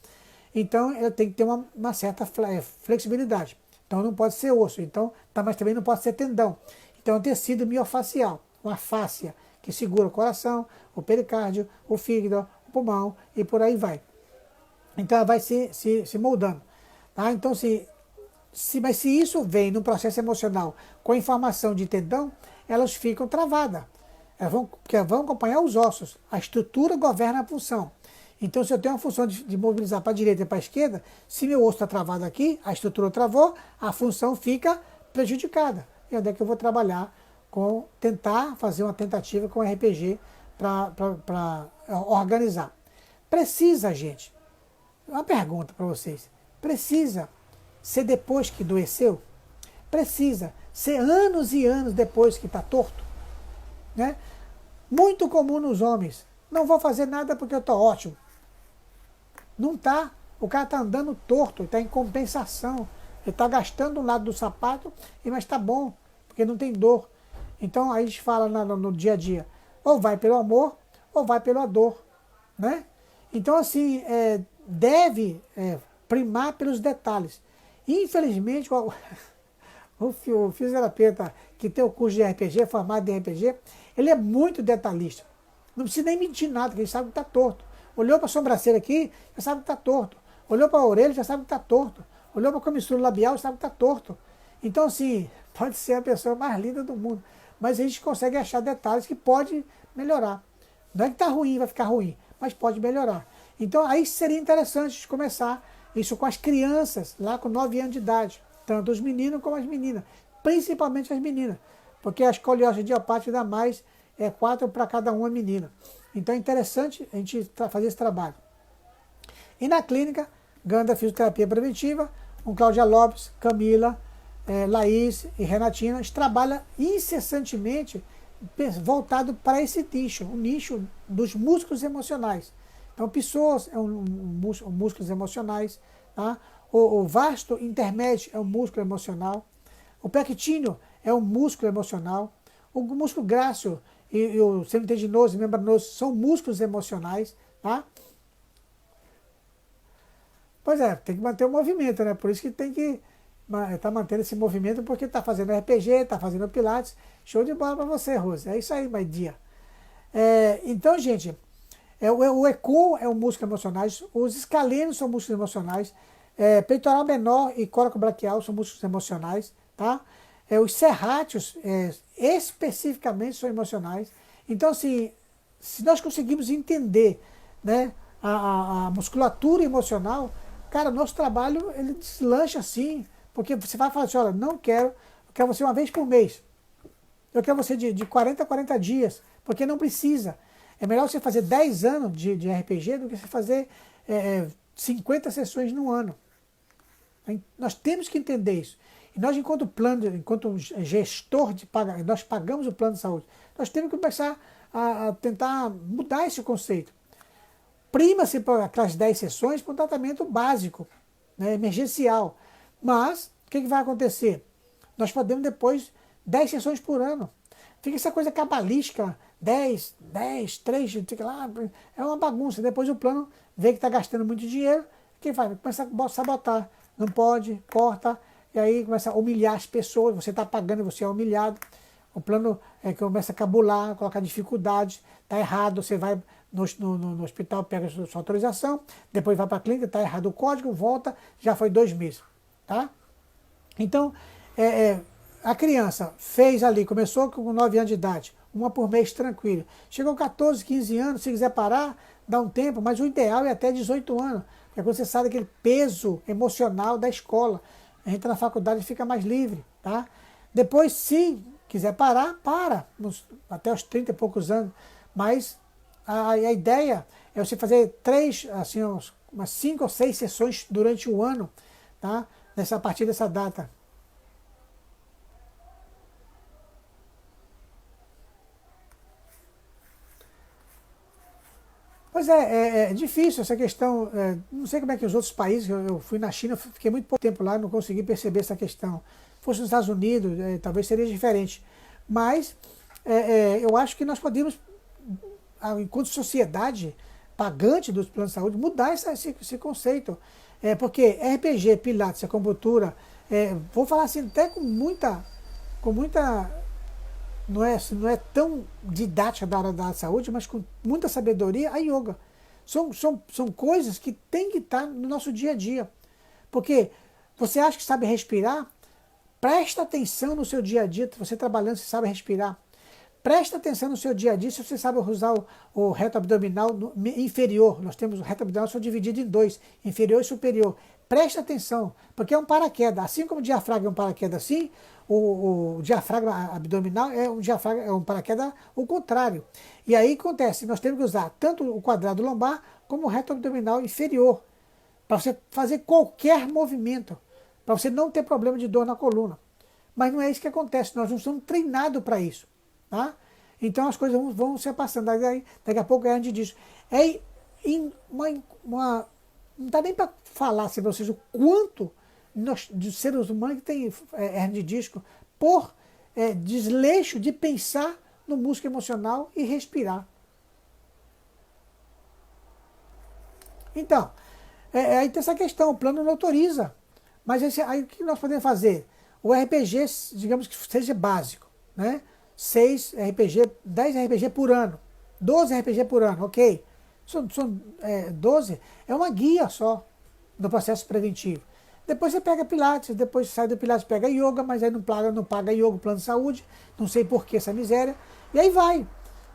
Então, ela tem que ter uma certa flexibilidade. Então, não pode ser osso, mas também não pode ser tendão. Então, é um tecido miofacial, uma fáscia que segura o coração, o pericárdio, o fígado, o pulmão e por aí vai. Então, ela vai se moldando. Tá? Então, mas se isso vem no processo emocional com a informação de tendão, elas ficam travadas. Porque vão acompanhar os ossos. A estrutura governa a função. Então, se eu tenho uma função de mobilizar para a direita e para a esquerda, se meu osso está travado aqui, a estrutura travou, a função fica prejudicada. E onde é que eu vou trabalhar tentar fazer uma tentativa com RPG para organizar? Precisa, gente. Uma pergunta para vocês. Precisa ser depois que adoeceu? Precisa ser anos e anos depois que está torto? Né? Muito comum nos homens. Não vou fazer nada porque eu estou ótimo. Não está. O cara está andando torto, está em compensação. Ele está gastando um lado do sapato, mas está bom, porque não tem dor. Então aí a gente fala no dia a dia, ou vai pelo amor, ou vai pela dor. Né? Então assim, deve primar pelos detalhes. Infelizmente, o fisioterapeuta que tem o curso de RPG, formado em RPG, ele é muito detalhista. Não precisa nem mentir nada, porque ele sabe que está torto. Olhou para a sobrancelha aqui, já sabe que está torto. Olhou para a orelha, já sabe que está torto. Olhou para a comissura labial, já sabe que está torto. Então, assim, pode ser a pessoa mais linda do mundo, mas a gente consegue achar detalhes que pode melhorar. Não é que está ruim, vai ficar ruim, mas pode melhorar. Então, aí seria interessante começar isso com as crianças, lá com 9 anos de idade. Tanto os meninos como as meninas. Principalmente as meninas. Porque a escoliose idiopática dá mais 4 para cada uma menina. Então é interessante a gente fazer esse trabalho. E na clínica, Ganda Fisioterapia Preventiva, com Cláudia Lopes, Camila, Laís e Renatina, a gente trabalha incessantemente voltado para esse nicho, o nicho dos músculos emocionais. Então, Pessoas é um músculos emocionais, tá? O vasto intermédio é um músculo emocional. O pectíneo é um músculo emocional. O músculo grácil e o semitendinoso e membranoso são músculos emocionais, tá? Pois é, tem que manter o movimento, né? Por isso que tem que estar mantendo esse movimento, porque está fazendo RPG, está fazendo Pilates. Show de bola para você, Rose. É isso aí, my dear. Então, gente, o ECO é o músculo emocionais, os escalenos são músculos emocionais, peitoral menor e coracobraquial são músculos emocionais, tá? Os serráteos especificamente são emocionais. Então, assim, se nós conseguimos entender, né, a musculatura emocional, cara, nosso trabalho ele deslancha assim, porque você vai falar assim, olha, não quero, eu quero você uma vez por mês. Eu quero você de 40 a 40 dias, porque não precisa. É melhor você fazer 10 anos de RPG do que você fazer 50 sessões no ano. Nós temos que entender isso. E nós, enquanto gestor de pagamento, nós pagamos o plano de saúde, nós temos que começar a tentar mudar esse conceito. Prima-se para aquelas 10 sessões para um tratamento básico, né, emergencial. Mas, o que vai acontecer? Nós podemos depois 10 sessões por ano. Fica essa coisa cabalística, 10, 3, lá, é uma bagunça. Depois o plano vê que está gastando muito dinheiro, o que faz? Começa a sabotar. Não pode, corta, e aí começa a humilhar as pessoas, você está pagando e você é humilhado. O plano começa a cabular, colocar dificuldades, está errado, você vai no hospital, pega a sua autorização, depois vai para a clínica, está errado o código, volta, já foi 2 meses. Tá? Então, a criança fez ali, começou com 9 anos de idade, uma por mês tranquilo. Chegou 14, 15 anos, se quiser parar, dá um tempo, mas o ideal é até 18 anos, porque quando você sai daquele peso emocional da escola, a gente na faculdade fica mais livre. Tá? Depois, se quiser parar, até os 30 e poucos anos, mas a ideia é você fazer assim, umas 5 ou 6 sessões durante o ano, tá? A partir dessa data. Pois é difícil essa questão. Não sei como é que os outros países, eu fui na China, fiquei muito pouco tempo lá, não consegui perceber essa questão. Se fosse nos Estados Unidos, talvez seria diferente. Mas eu acho que nós podemos, enquanto sociedade pagante dos planos de saúde, mudar esse conceito. Porque RPG, Pilates, acupuntura, vou falar assim até com muita não é tão didática da área da saúde, mas com muita sabedoria, a yoga. São coisas que tem que estar no nosso dia a dia. Porque você acha que sabe respirar? Presta atenção no seu dia a dia, você trabalhando, você sabe respirar. Presta atenção no seu dia a dia se você sabe usar o reto abdominal inferior. Nós temos o reto abdominal só dividido em 2, inferior e superior. Presta atenção, porque é um paraquedas. Assim como o diafragma é um paraquedas assim, o diafragma abdominal é um paraquedas o contrário. E aí acontece, nós temos que usar tanto o quadrado lombar como o reto abdominal inferior, para você fazer qualquer movimento, para você não ter problema de dor na coluna. Mas não é isso que acontece, nós não somos treinados para isso. Tá? Então as coisas vão se passando. Daqui a pouco a gente diz. Não dá nem para falar assim, para vocês o quanto de seres humanos que tem hernia de disco por desleixo de pensar no músculo emocional e respirar. Então, aí tem essa questão, o plano não autoriza. Mas aí o que nós podemos fazer? O RPG, digamos que seja básico, né? 6 RPG, 10 RPG por ano, 12 RPG por ano, ok. 12 é uma guia só do processo preventivo. Depois você pega Pilates, depois sai do Pilates, pega Yoga, mas aí não paga Yoga, plano de saúde, não sei por que essa miséria, e aí vai.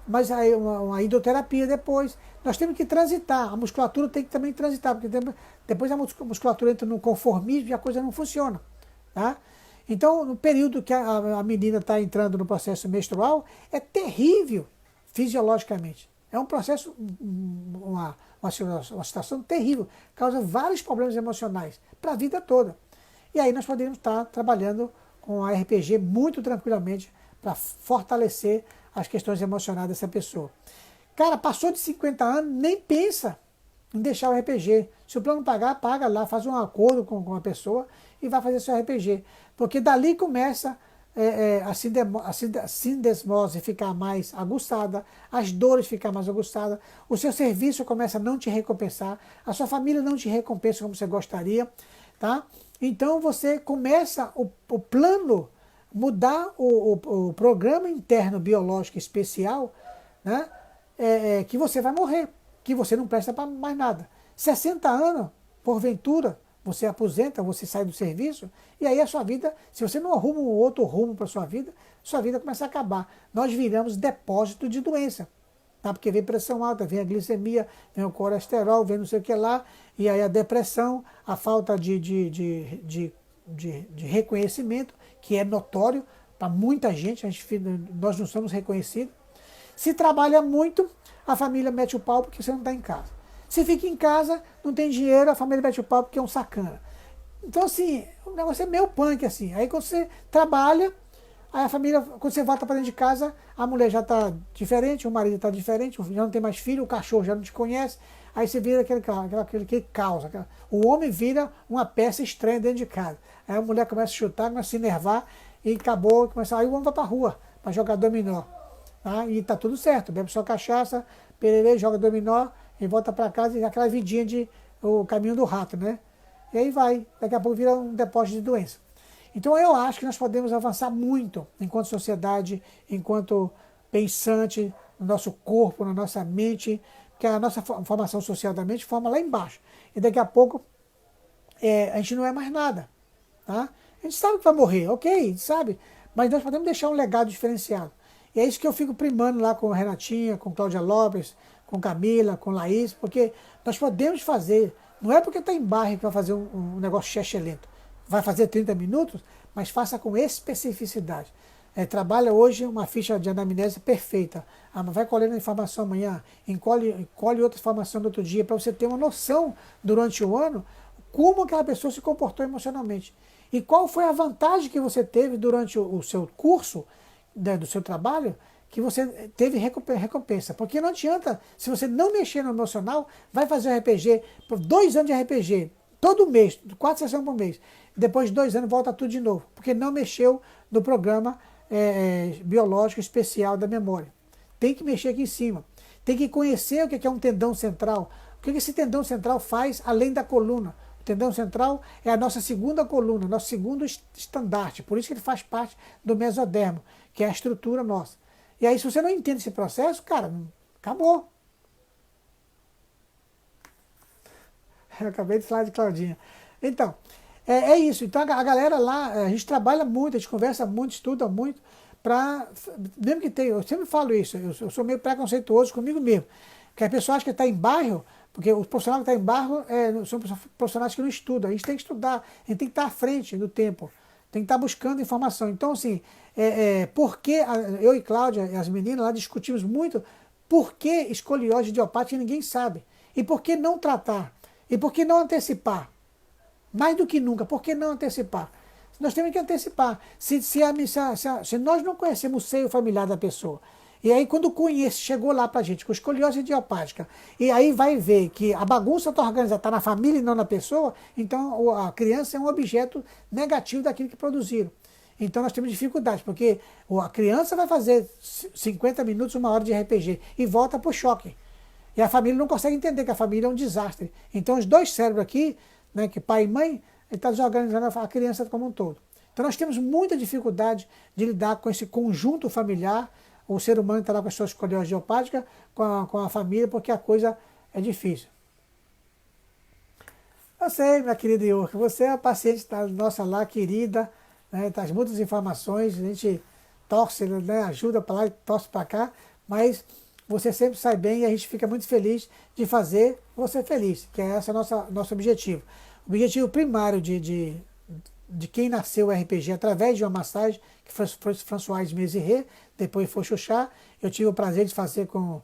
Mas aí uma hidroterapia depois. Nós temos que transitar, a musculatura tem que também transitar, porque depois a musculatura entra no conformismo e a coisa não funciona. Tá? Então, no período que a menina está entrando no processo menstrual, é terrível fisiologicamente. É um processo, uma situação terrível, causa vários problemas emocionais para a vida toda. E aí nós podemos estar trabalhando com a RPG muito tranquilamente para fortalecer as questões emocionais dessa pessoa. Cara, passou de 50 anos, nem pensa em deixar o RPG. Se o plano pagar, paga lá, faz um acordo com a pessoa e vai fazer seu RPG. Porque dali começa a sindesmose ficar mais aguçada, as dores ficar mais aguçadas, o seu serviço começa a não te recompensar, a sua família não te recompensa como você gostaria, tá? Então você começa o plano, mudar o programa interno biológico especial, né? Que você vai morrer, que você não presta para mais nada. 60 anos, porventura, você aposenta, você sai do serviço, e aí a sua vida, se você não arruma um outro rumo para sua vida começa a acabar. Nós viramos depósito de doença, tá? Porque vem pressão alta, vem a glicemia, vem o colesterol, vem não sei o que lá, e aí a depressão, a falta de reconhecimento, que é notório para muita gente, nós não somos reconhecidos. Se trabalha muito, a família mete o pau porque você não está em casa. Se fica em casa, não tem dinheiro, a família mete o pau porque é um sacana. Então, assim, o negócio é meio punk, assim. Aí quando você trabalha, aí a família, quando você volta para dentro de casa, a mulher já está diferente, o marido está diferente, já não tem mais filho, o cachorro já não te conhece, aí você vira aquele caos. O homem vira uma peça estranha dentro de casa. Aí a mulher começa a chutar, começa a se enervar, e acabou, aí o homem vai para a rua para jogar dominó. Tá? E tá tudo certo, bebe só cachaça, pererê, joga dominó e volta para casa e aquela vidinha o caminho do rato, né? E aí vai, daqui a pouco vira um depósito de doença. Então eu acho que nós podemos avançar muito enquanto sociedade, enquanto pensante, no nosso corpo, na nossa mente, que a nossa formação social da mente forma lá embaixo. E daqui a pouco a gente não é mais nada, tá? A gente sabe que vai morrer, ok, sabe? Mas nós podemos deixar um legado diferenciado. E é isso que eu fico primando lá com a Renatinha, com Cláudia Lopes, com Camila, com Laís, porque nós podemos fazer, não é porque está em bairro que vai fazer um negócio lento. Vai fazer 30 minutos, mas faça com especificidade. Trabalha hoje uma ficha de anamnese perfeita. Vai colhendo informação amanhã, colhe outra informação no outro dia, para você ter uma noção durante o ano como aquela pessoa se comportou emocionalmente. E qual foi a vantagem que você teve durante o seu curso, do seu trabalho, que você teve recompensa. Porque não adianta, se você não mexer no emocional, vai fazer um RPG, por 2 anos de RPG, todo mês, 4 sessões por mês. Depois de 2 anos volta tudo de novo, porque não mexeu no programa biológico especial da memória. Tem que mexer aqui em cima. Tem que conhecer o que é um tendão central. O que esse tendão central faz além da coluna. O tendão central é a nossa segunda coluna, nosso segundo estandarte. Por isso que ele faz parte do mesodermo, que é a estrutura nossa. E aí, se você não entende esse processo, cara, acabou. Eu acabei de falar de Claudinha. Então, é isso. Então, a galera lá, a gente trabalha muito, a gente conversa muito, estuda muito, mesmo que tenha, eu sempre falo isso, eu sou meio preconceituoso comigo mesmo, que a pessoa acha que está em bairro, porque os profissionais que estão em bairro são profissionais que não estudam, a gente tem que estudar, a gente tem que estar à frente do tempo, tem que estar buscando informação. Então, assim, porque eu e Cláudia, e as meninas lá discutimos muito por que escoliose idiopática ninguém sabe, e por que não tratar, e por que não antecipar. Mais do que nunca, por que não antecipar? Nós temos que antecipar. Se nós não conhecemos o seio familiar da pessoa, e aí quando conhece, chegou lá pra gente com escoliose idiopática, e aí vai ver que a bagunça está organizada, está na família e não na pessoa, então a criança é um objeto negativo daquilo que produziram. Então nós temos dificuldades, porque a criança vai fazer 50 minutos, 1 hora de RPG, e volta pro choque. E a família não consegue entender que a família é um desastre. Então os dois cérebros aqui, né, que pai e mãe, ele está desorganizando a criança como um todo. Então nós temos muita dificuldade de lidar com esse conjunto familiar. O ser humano está lá com a sua escoliose idiopática, com a família, porque a coisa é difícil. Eu sei, minha querida Iorka, você é a paciente nossa lá, querida, né, traz muitas informações, a gente torce, né, ajuda para lá e torce para cá, mas você sempre sai bem e a gente fica muito feliz de fazer você feliz, que é esse o nosso objetivo. O objetivo primário de quem nasceu o RPG através de uma massagem, que foi Françoise Mézières, depois foi Xuxá, eu tive o prazer de fazer com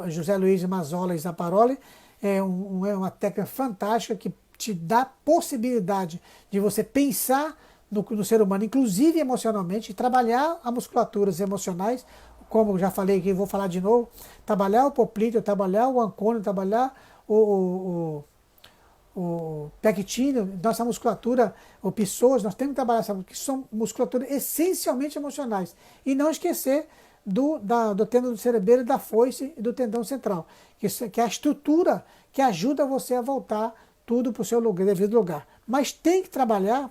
José Luiz Mazzola e Zaparoli, é uma técnica fantástica que te dá possibilidade de você pensar no ser humano, inclusive emocionalmente, e trabalhar as musculaturas emocionais como eu já falei aqui, vou falar de novo, trabalhar o poplíteo, trabalhar o ancônio, trabalhar o pectíneo, nossa musculatura, o psoas, nós temos que trabalhar, sabe, que são musculaturas essencialmente emocionais. E não esquecer do tendão do cerebelo, da foice e do tendão central, que é a estrutura que ajuda você a voltar tudo para o seu lugar, devido lugar. Mas tem que trabalhar,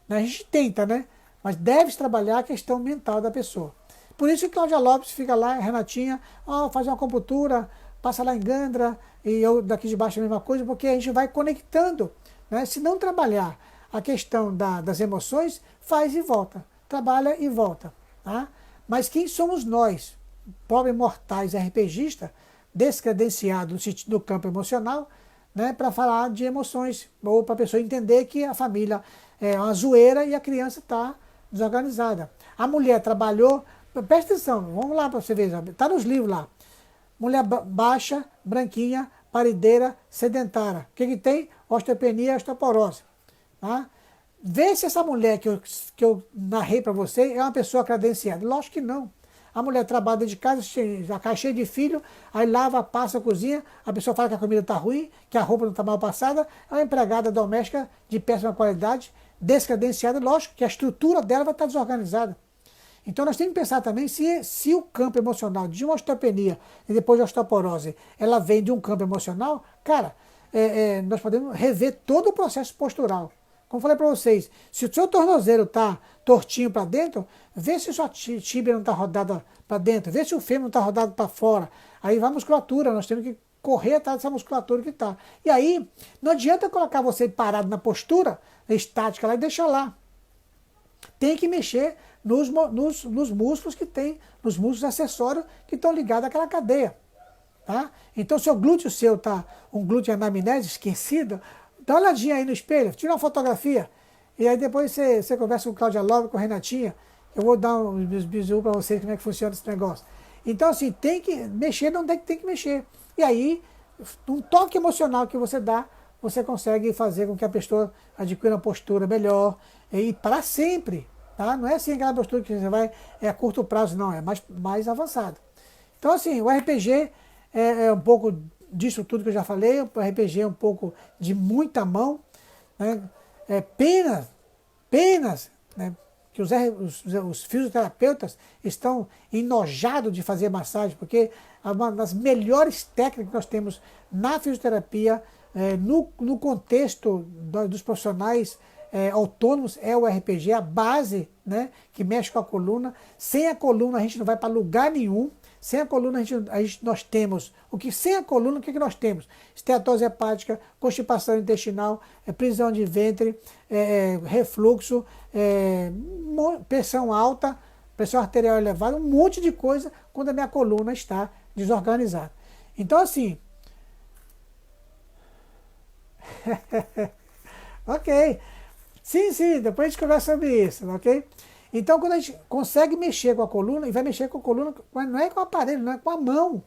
né, a gente tenta, né? Mas deve trabalhar a questão mental da pessoa. Por isso que Cláudia Lopes fica lá, Renatinha, faz uma acupuntura, passa lá em Gandra, e eu daqui de baixo a mesma coisa, porque a gente vai conectando. Né? Se não trabalhar a questão das emoções, faz e volta. Trabalha e volta. Tá? Mas quem somos nós, pobres mortais RPGistas, descredenciados no sentido do campo emocional, né, para falar de emoções, ou para a pessoa entender que a família é uma zoeira e a criança está desorganizada. A mulher trabalhou, presta atenção, vamos lá para você ver, está nos livros lá. Mulher baixa, branquinha, parideira, sedentária. O que tem? Osteopenia e osteoporose. Tá? Vê se essa mulher que eu narrei para você é uma pessoa credenciada. Lógico que não. A mulher trabalha dentro de casa, a casa cheia de filho, aí lava, passa, cozinha, a pessoa fala que a comida está ruim, que a roupa não está mal passada, é uma empregada doméstica de péssima qualidade, descredenciada, lógico que a estrutura dela vai estar desorganizada. Então nós temos que pensar também se o campo emocional de uma osteopenia e depois de osteoporose, ela vem de um campo emocional, cara, nós podemos rever todo o processo postural. Como falei para vocês, se o seu tornozelo está tortinho para dentro, vê se a sua tíbia não está rodada para dentro, vê se o fêmur não está rodado para fora. Aí vai a musculatura, nós temos que correr atrás dessa musculatura que está. E aí, não adianta colocar você parado na postura estática lá e deixar lá. Tem que mexer nos músculos que tem, nos músculos acessórios que estão ligados àquela cadeia. Tá? Então, se o glúteo seu está um glúteo anamnese esquecido, dá uma olhadinha aí no espelho, tira uma fotografia, e aí depois você conversa com Cláudia Lopes, com Renatinha, eu vou dar uns bisu para vocês como é que funciona esse negócio. Então, assim, tem que mexer onde é que tem que mexer. E aí, um toque emocional que você dá, você consegue fazer com que a pessoa adquira uma postura melhor, e para sempre. Tá? Não é assim aquela postura que você vai, a curto prazo, não, é mais avançado. Então, assim, o RPG é um pouco disso tudo que eu já falei, o RPG é um pouco de muita mão, né? Penas, né, que os fisioterapeutas estão enojados de fazer massagem, porque uma das melhores técnicas que nós temos na fisioterapia, no contexto dos profissionais autônomos, é o RPG, a base, né, que mexe com a coluna. Sem a coluna a gente não vai para lugar nenhum. Sem a coluna nós temos, sem a coluna o que nós temos? Esteatose hepática, constipação intestinal, prisão de ventre, refluxo, pressão alta, pressão arterial elevada, um monte de coisa quando a minha coluna está desorganizada. Então, assim, ok, sim, depois a gente conversa sobre isso, ok? Então, quando a gente consegue mexer com a coluna, e vai mexer com a coluna, não é com o aparelho, não é com a mão.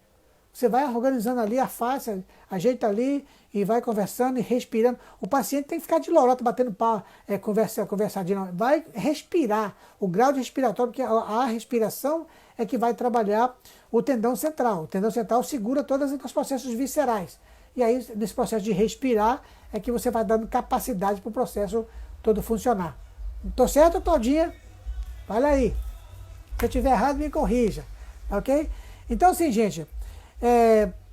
Você vai organizando ali a face, ajeita ali e vai conversando e respirando. O paciente tem que ficar de lorota, batendo pau, conversadinho. Vai respirar, o grau de respiratório, porque a respiração é que vai trabalhar o tendão central. O tendão central segura todos os processos viscerais. E aí, nesse processo de respirar, é que você vai dando capacidade para o processo todo funcionar. Tô certo, Claudinha? Olha aí, se eu estiver errado, me corrija, ok? Então, assim, gente,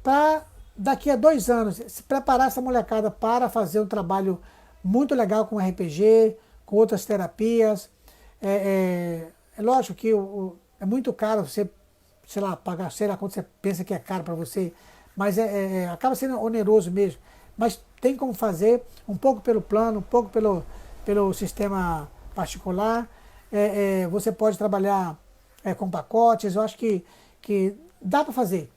para daqui a 2 anos, se preparar essa molecada para fazer um trabalho muito legal com RPG, com outras terapias. É lógico que é muito caro você, sei lá, pagar, sei lá quanto você pensa que é caro para você, mas acaba sendo oneroso mesmo. Mas tem como fazer, um pouco pelo plano, um pouco pelo sistema particular. Você pode trabalhar com pacotes, eu acho que dá para fazer.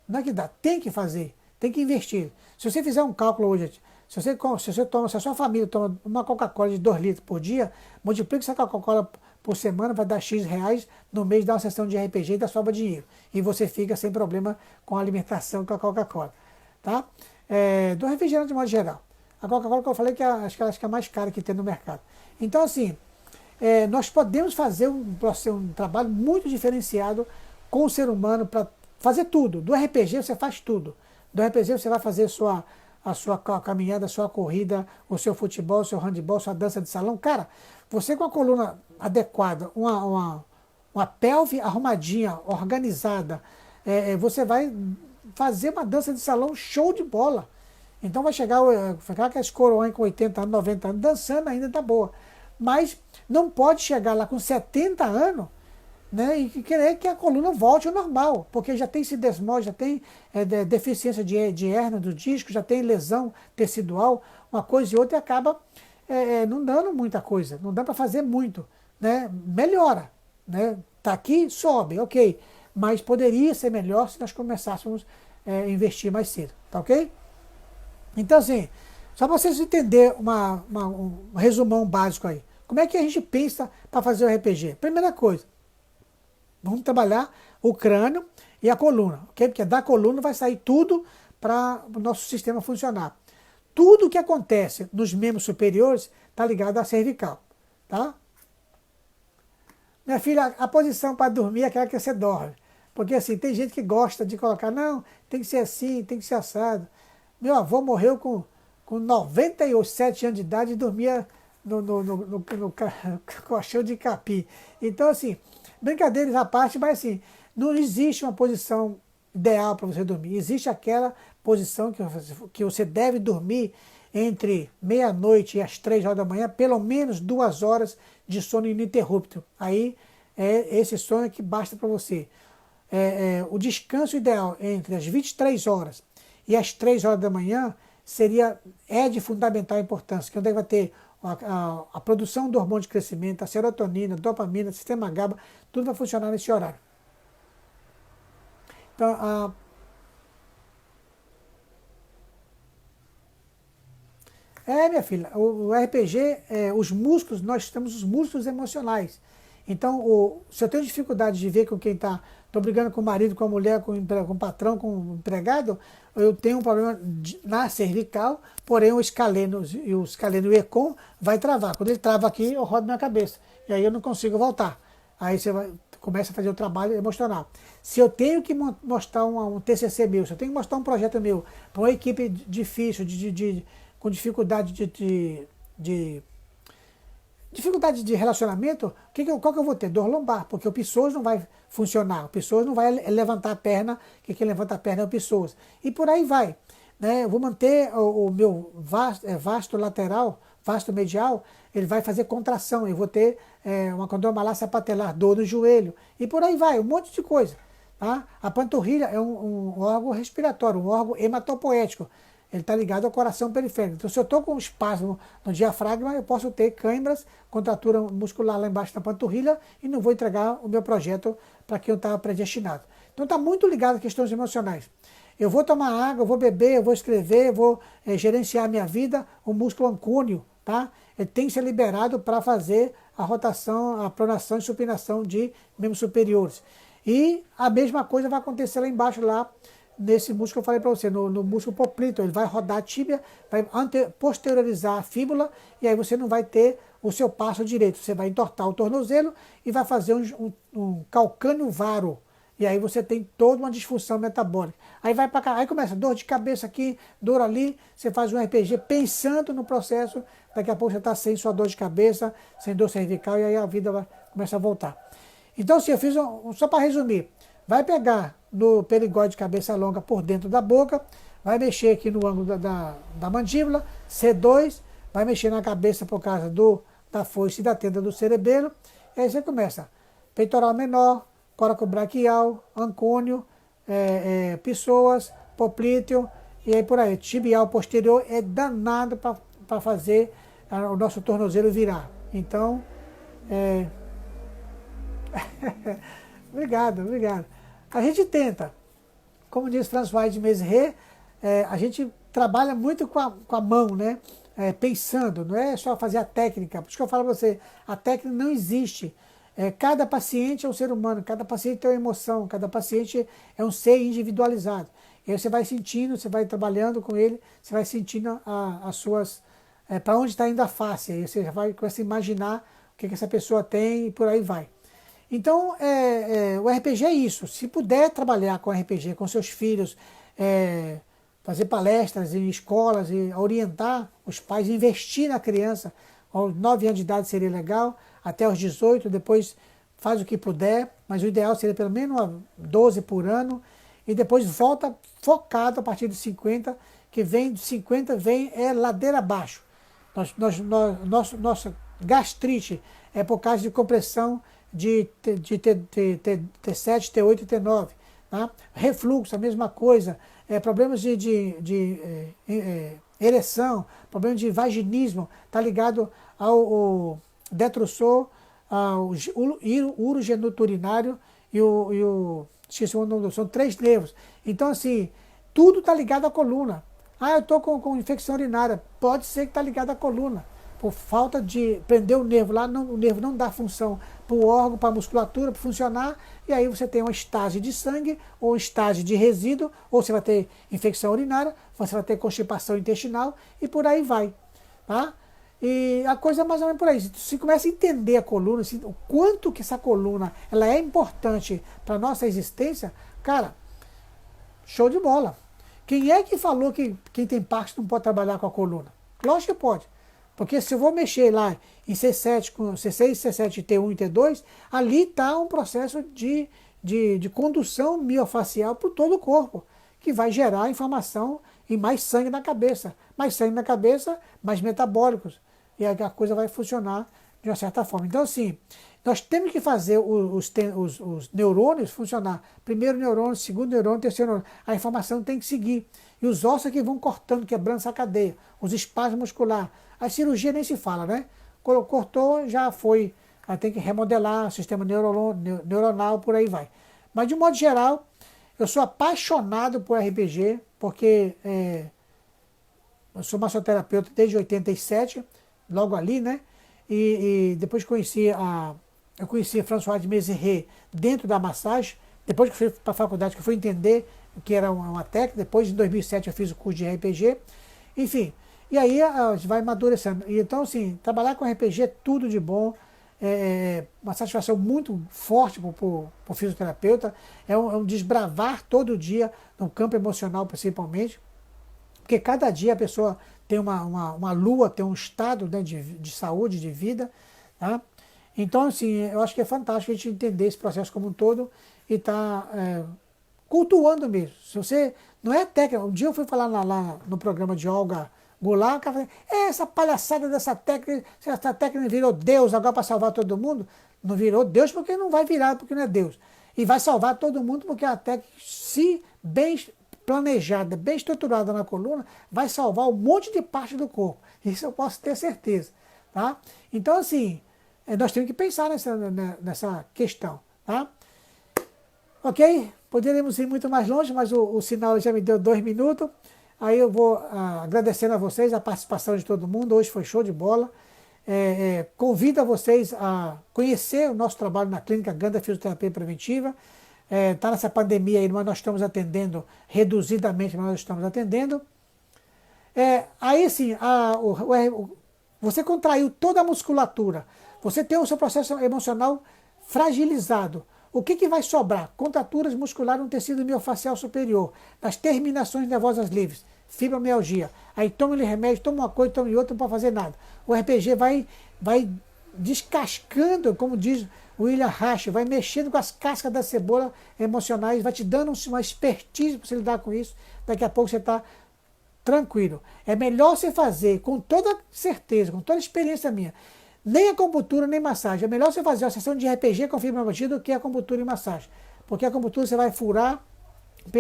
Não é que dá, tem que fazer, tem que investir. Se você fizer um cálculo hoje, se a sua família toma uma Coca-Cola de 2 litros por dia, multiplica essa Coca-Cola por semana, vai dar X reais, no mês dá uma sessão de RPG e dá sobra dinheiro. E você fica sem problema com a alimentação com a Coca-Cola. Tá? Do refrigerante de modo geral. A Coca-Cola que eu falei que acho que é a mais cara que tem no mercado. Então, assim, nós podemos fazer um trabalho muito diferenciado com o ser humano para fazer tudo. Do RPG você faz tudo. Do RPG você vai fazer a sua caminhada, a sua corrida, o seu futebol, o seu handebol, sua dança de salão. Cara, você com a coluna adequada, uma pelve arrumadinha, organizada, você vai fazer uma dança de salão show de bola. Então vai chegar aqueles coroões com 80 anos, 90 anos, dançando ainda tá boa. Mas não pode chegar lá com 70 anos, né, e querer que a coluna volte ao normal, porque já tem cidesmose, já tem deficiência de hérnia do disco, já tem lesão tecidual, uma coisa e outra, e acaba não dando muita coisa, não dá para fazer muito, né? Melhora, né? Tá aqui, sobe, ok, mas poderia ser melhor se nós começássemos a investir mais cedo, tá ok? Então, assim, só para vocês entenderem um resumão básico aí. Como é que a gente pensa para fazer o RPG? Primeira coisa, vamos trabalhar o crânio e a coluna, ok? Porque da coluna vai sair tudo para o nosso sistema funcionar. Tudo que acontece nos membros superiores está ligado à cervical, tá? Minha filha, a posição para dormir é aquela que você dorme. Porque assim, tem gente que gosta de colocar, não, tem que ser assim, tem que ser assado. Meu avô morreu com 97 anos de idade e dormia no colchão de capim. Então, assim, brincadeiras à parte, mas assim, não existe uma posição ideal para você dormir. Existe aquela posição que você deve dormir entre meia-noite e as 3 horas da manhã, pelo menos 2 horas de sono ininterrupto. Aí é esse sono que basta para você. O descanso ideal entre as 23 horas e as 3 horas da manhã é de fundamental importância, que é onde vai ter a produção do hormônio de crescimento, a serotonina, a dopamina, o sistema GABA, tudo vai funcionar nesse horário. Então, minha filha, o RPG, os músculos, nós temos os músculos emocionais. Então, se eu tenho dificuldade de ver com quem estou brigando com o marido, com a mulher, com o patrão, com o empregado, eu tenho um problema na cervical, porém o escaleno e o ECOM vai travar. Quando ele trava aqui, eu rodo minha cabeça. E aí eu não consigo voltar. Aí você começa a fazer o trabalho emocional. Se eu tenho que mostrar um TCC meu, se eu tenho que mostrar um projeto meu para uma equipe difícil, com dificuldade dificuldade de relacionamento, qual que eu vou ter? Dor lombar, porque o psoas não vai funcionar, o psoas não vai levantar a perna, que levanta a perna é o psoas. E por aí vai. Né? Eu vou manter o meu vasto lateral, vasto medial, ele vai fazer contração, eu vou ter uma condromalácia patelar, dor no joelho, e por aí vai, um monte de coisa. Tá? A panturrilha é um órgão respiratório, um órgão hematopoético. Ele está ligado ao coração periférico. Então, se eu estou com um espasmo no diafragma, eu posso ter câimbras, contratura muscular lá embaixo da panturrilha e não vou entregar o meu projeto para quem eu estava predestinado. Então, está muito ligado a questões emocionais. Eu vou tomar água, eu vou beber, eu vou escrever, eu vou gerenciar a minha vida, o músculo ancônio, tá? Ele tem que ser liberado para fazer a rotação, a pronação e supinação de membros superiores. E a mesma coisa vai acontecer lá embaixo, lá, nesse músculo que eu falei para você, no músculo poplito, ele vai rodar a tíbia, vai posteriorizar a fíbula, e aí você não vai ter o seu passo direito. Você vai entortar o tornozelo e vai fazer um calcâneo varo. E aí você tem toda uma disfunção metabólica. Aí vai para cá, aí começa dor de cabeça aqui, dor ali, você faz um RPG pensando no processo, daqui a pouco você está sem sua dor de cabeça, sem dor cervical, e aí a vida começa a voltar. Então, assim, eu fiz só para resumir, vai pegar no perigóide de cabeça longa por dentro da boca, vai mexer aqui no ângulo da mandíbula, C2, vai mexer na cabeça por causa da foice e da tenda do cerebelo, e aí você começa peitoral menor, coracobraquial, ancônio, psoas, poplíteo, e aí por aí, tibial posterior é danado para fazer o nosso tornozelo virar. Então, obrigado. A gente tenta, como diz François de Mézières, a gente trabalha muito com a mão, né? Pensando, não é só fazer a técnica. Por isso que eu falo para você, a técnica não existe. Cada paciente é um ser humano, cada paciente tem uma emoção, cada paciente é um ser individualizado. E aí você vai sentindo, você vai trabalhando com ele, você vai sentindo as suas... para onde está indo a face. Aí você já vai começar a imaginar o que essa pessoa tem e por aí vai. Então, o RPG é isso. Se puder trabalhar com RPG, com seus filhos, fazer palestras em escolas e orientar os pais, investir na criança, aos 9 anos de idade seria legal, até os 18, depois faz o que puder, mas o ideal seria pelo menos 12 por ano, e depois volta focado a partir de 50, que vem de 50 vem ladeira abaixo. Nossa gastrite é por causa de compressão de T7, T8 e T9. Tá? Refluxo, a mesma coisa. Problemas de ereção, problema de vaginismo, está ligado ao detrusor, ao urogenital urinário e esqueci o nome, são 3 nervos. Então, assim, tudo está ligado à coluna. Eu estou com infecção urinária. Pode ser que está ligado à coluna. Por falta de prender o nervo lá, o nervo não dá função para o órgão, para a musculatura, para funcionar, e aí você tem uma estase de sangue, ou estase de resíduo, ou você vai ter infecção urinária, você vai ter constipação intestinal, e por aí vai. Tá? E a coisa é mais ou menos por aí. Se você começa a entender a coluna, assim, o quanto que essa coluna ela é importante para a nossa existência, cara, show de bola. Quem é que falou que quem tem Parkinson não pode trabalhar com a coluna? Lógico que pode. Porque se eu vou mexer lá em C7, com C6, C7, T1 e T2, ali está um processo de condução miofacial por todo o corpo, que vai gerar inflamação e mais sangue na cabeça. Mais sangue na cabeça, mais metabólicos. E aí a coisa vai funcionar de uma certa forma. Então, assim, nós temos que fazer os neurônios funcionar. Primeiro neurônio, segundo neurônio, terceiro neurônio. A informação tem que seguir. E os ossos que vão cortando, quebrando essa cadeia. Os espasmos musculares. A cirurgia nem se fala, né? Cortou, já foi. Aí tem que remodelar o sistema neuronal, por aí vai. Mas, de um modo geral, eu sou apaixonado por RPG, porque eu sou massoterapeuta desde 87, logo ali, né? E depois eu conheci a Françoise de Mézières dentro da massagem. Depois que fui para a faculdade, que eu fui entender o que era uma técnica. Depois, em 2007, eu fiz o curso de RPG. Enfim, e aí a gente vai amadurecendo. E então, assim, trabalhar com RPG é tudo de bom. Uma satisfação muito forte para o fisioterapeuta. É um desbravar todo dia, no campo emocional principalmente. Porque cada dia a pessoa tem uma lua, tem um estado, né, de saúde, de vida. Tá? Então, assim, eu acho que é fantástico a gente entender esse processo como um todo e estar cultuando mesmo. Se você não é técnica, um dia eu fui falar lá no programa de Olga Goulart, o cara falou, essa palhaçada dessa técnica virou Deus agora para salvar todo mundo. Não virou Deus porque não vai virar, porque não é Deus. E vai salvar todo mundo porque a técnica, se bem planejada, bem estruturada na coluna, vai salvar um monte de parte do corpo. Isso eu posso ter certeza. Tá? Então, assim, nós temos que pensar nessa questão. Tá? Ok? Poderíamos ir muito mais longe, mas o sinal já me deu 2 minutos. Aí eu vou agradecendo a vocês a participação de todo mundo. Hoje foi show de bola. Convido a vocês a conhecer o nosso trabalho na Clínica Ganda Fisioterapia Preventiva. Está nessa pandemia aí, mas nós estamos atendendo reduzidamente, mas nós estamos atendendo. Aí sim, você contraiu toda a musculatura, você tem o seu processo emocional fragilizado. O que vai sobrar? Contraturas musculares no tecido miofacial superior, nas terminações nervosas livres, fibromialgia. Aí toma-lhe remédio, toma uma coisa, toma outra, não pode fazer nada. O RPG vai descascando, como diz o William Reich, vai mexendo com as cascas da cebola emocionais, vai te dando uma expertise para você lidar com isso. Daqui a pouco você está tranquilo. É melhor você fazer, com toda certeza, com toda a experiência minha, nem acupuntura, nem massagem. É melhor você fazer uma sessão de RPG com fibromialgia do que a acupuntura e massagem. Porque a acupuntura você vai furar,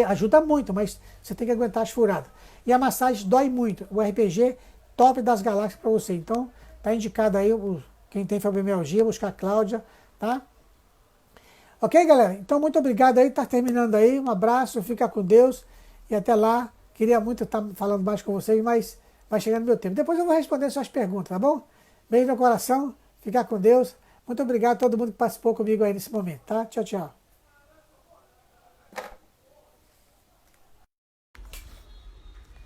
ajuda muito, mas você tem que aguentar as furadas. E a massagem dói muito. O RPG, top das galáxias para você. Então, tá indicado aí, quem tem fibromialgia, buscar a Cláudia, tá? Ok, galera? Então, muito obrigado aí, tá terminando aí. Um abraço, fica com Deus e até lá. Queria muito estar falando mais com vocês, mas vai chegando meu tempo. Depois eu vou responder suas perguntas, tá bom? Beijo no coração, fica com Deus. Muito obrigado a todo mundo que participou comigo aí nesse momento, tá? Tchau, tchau.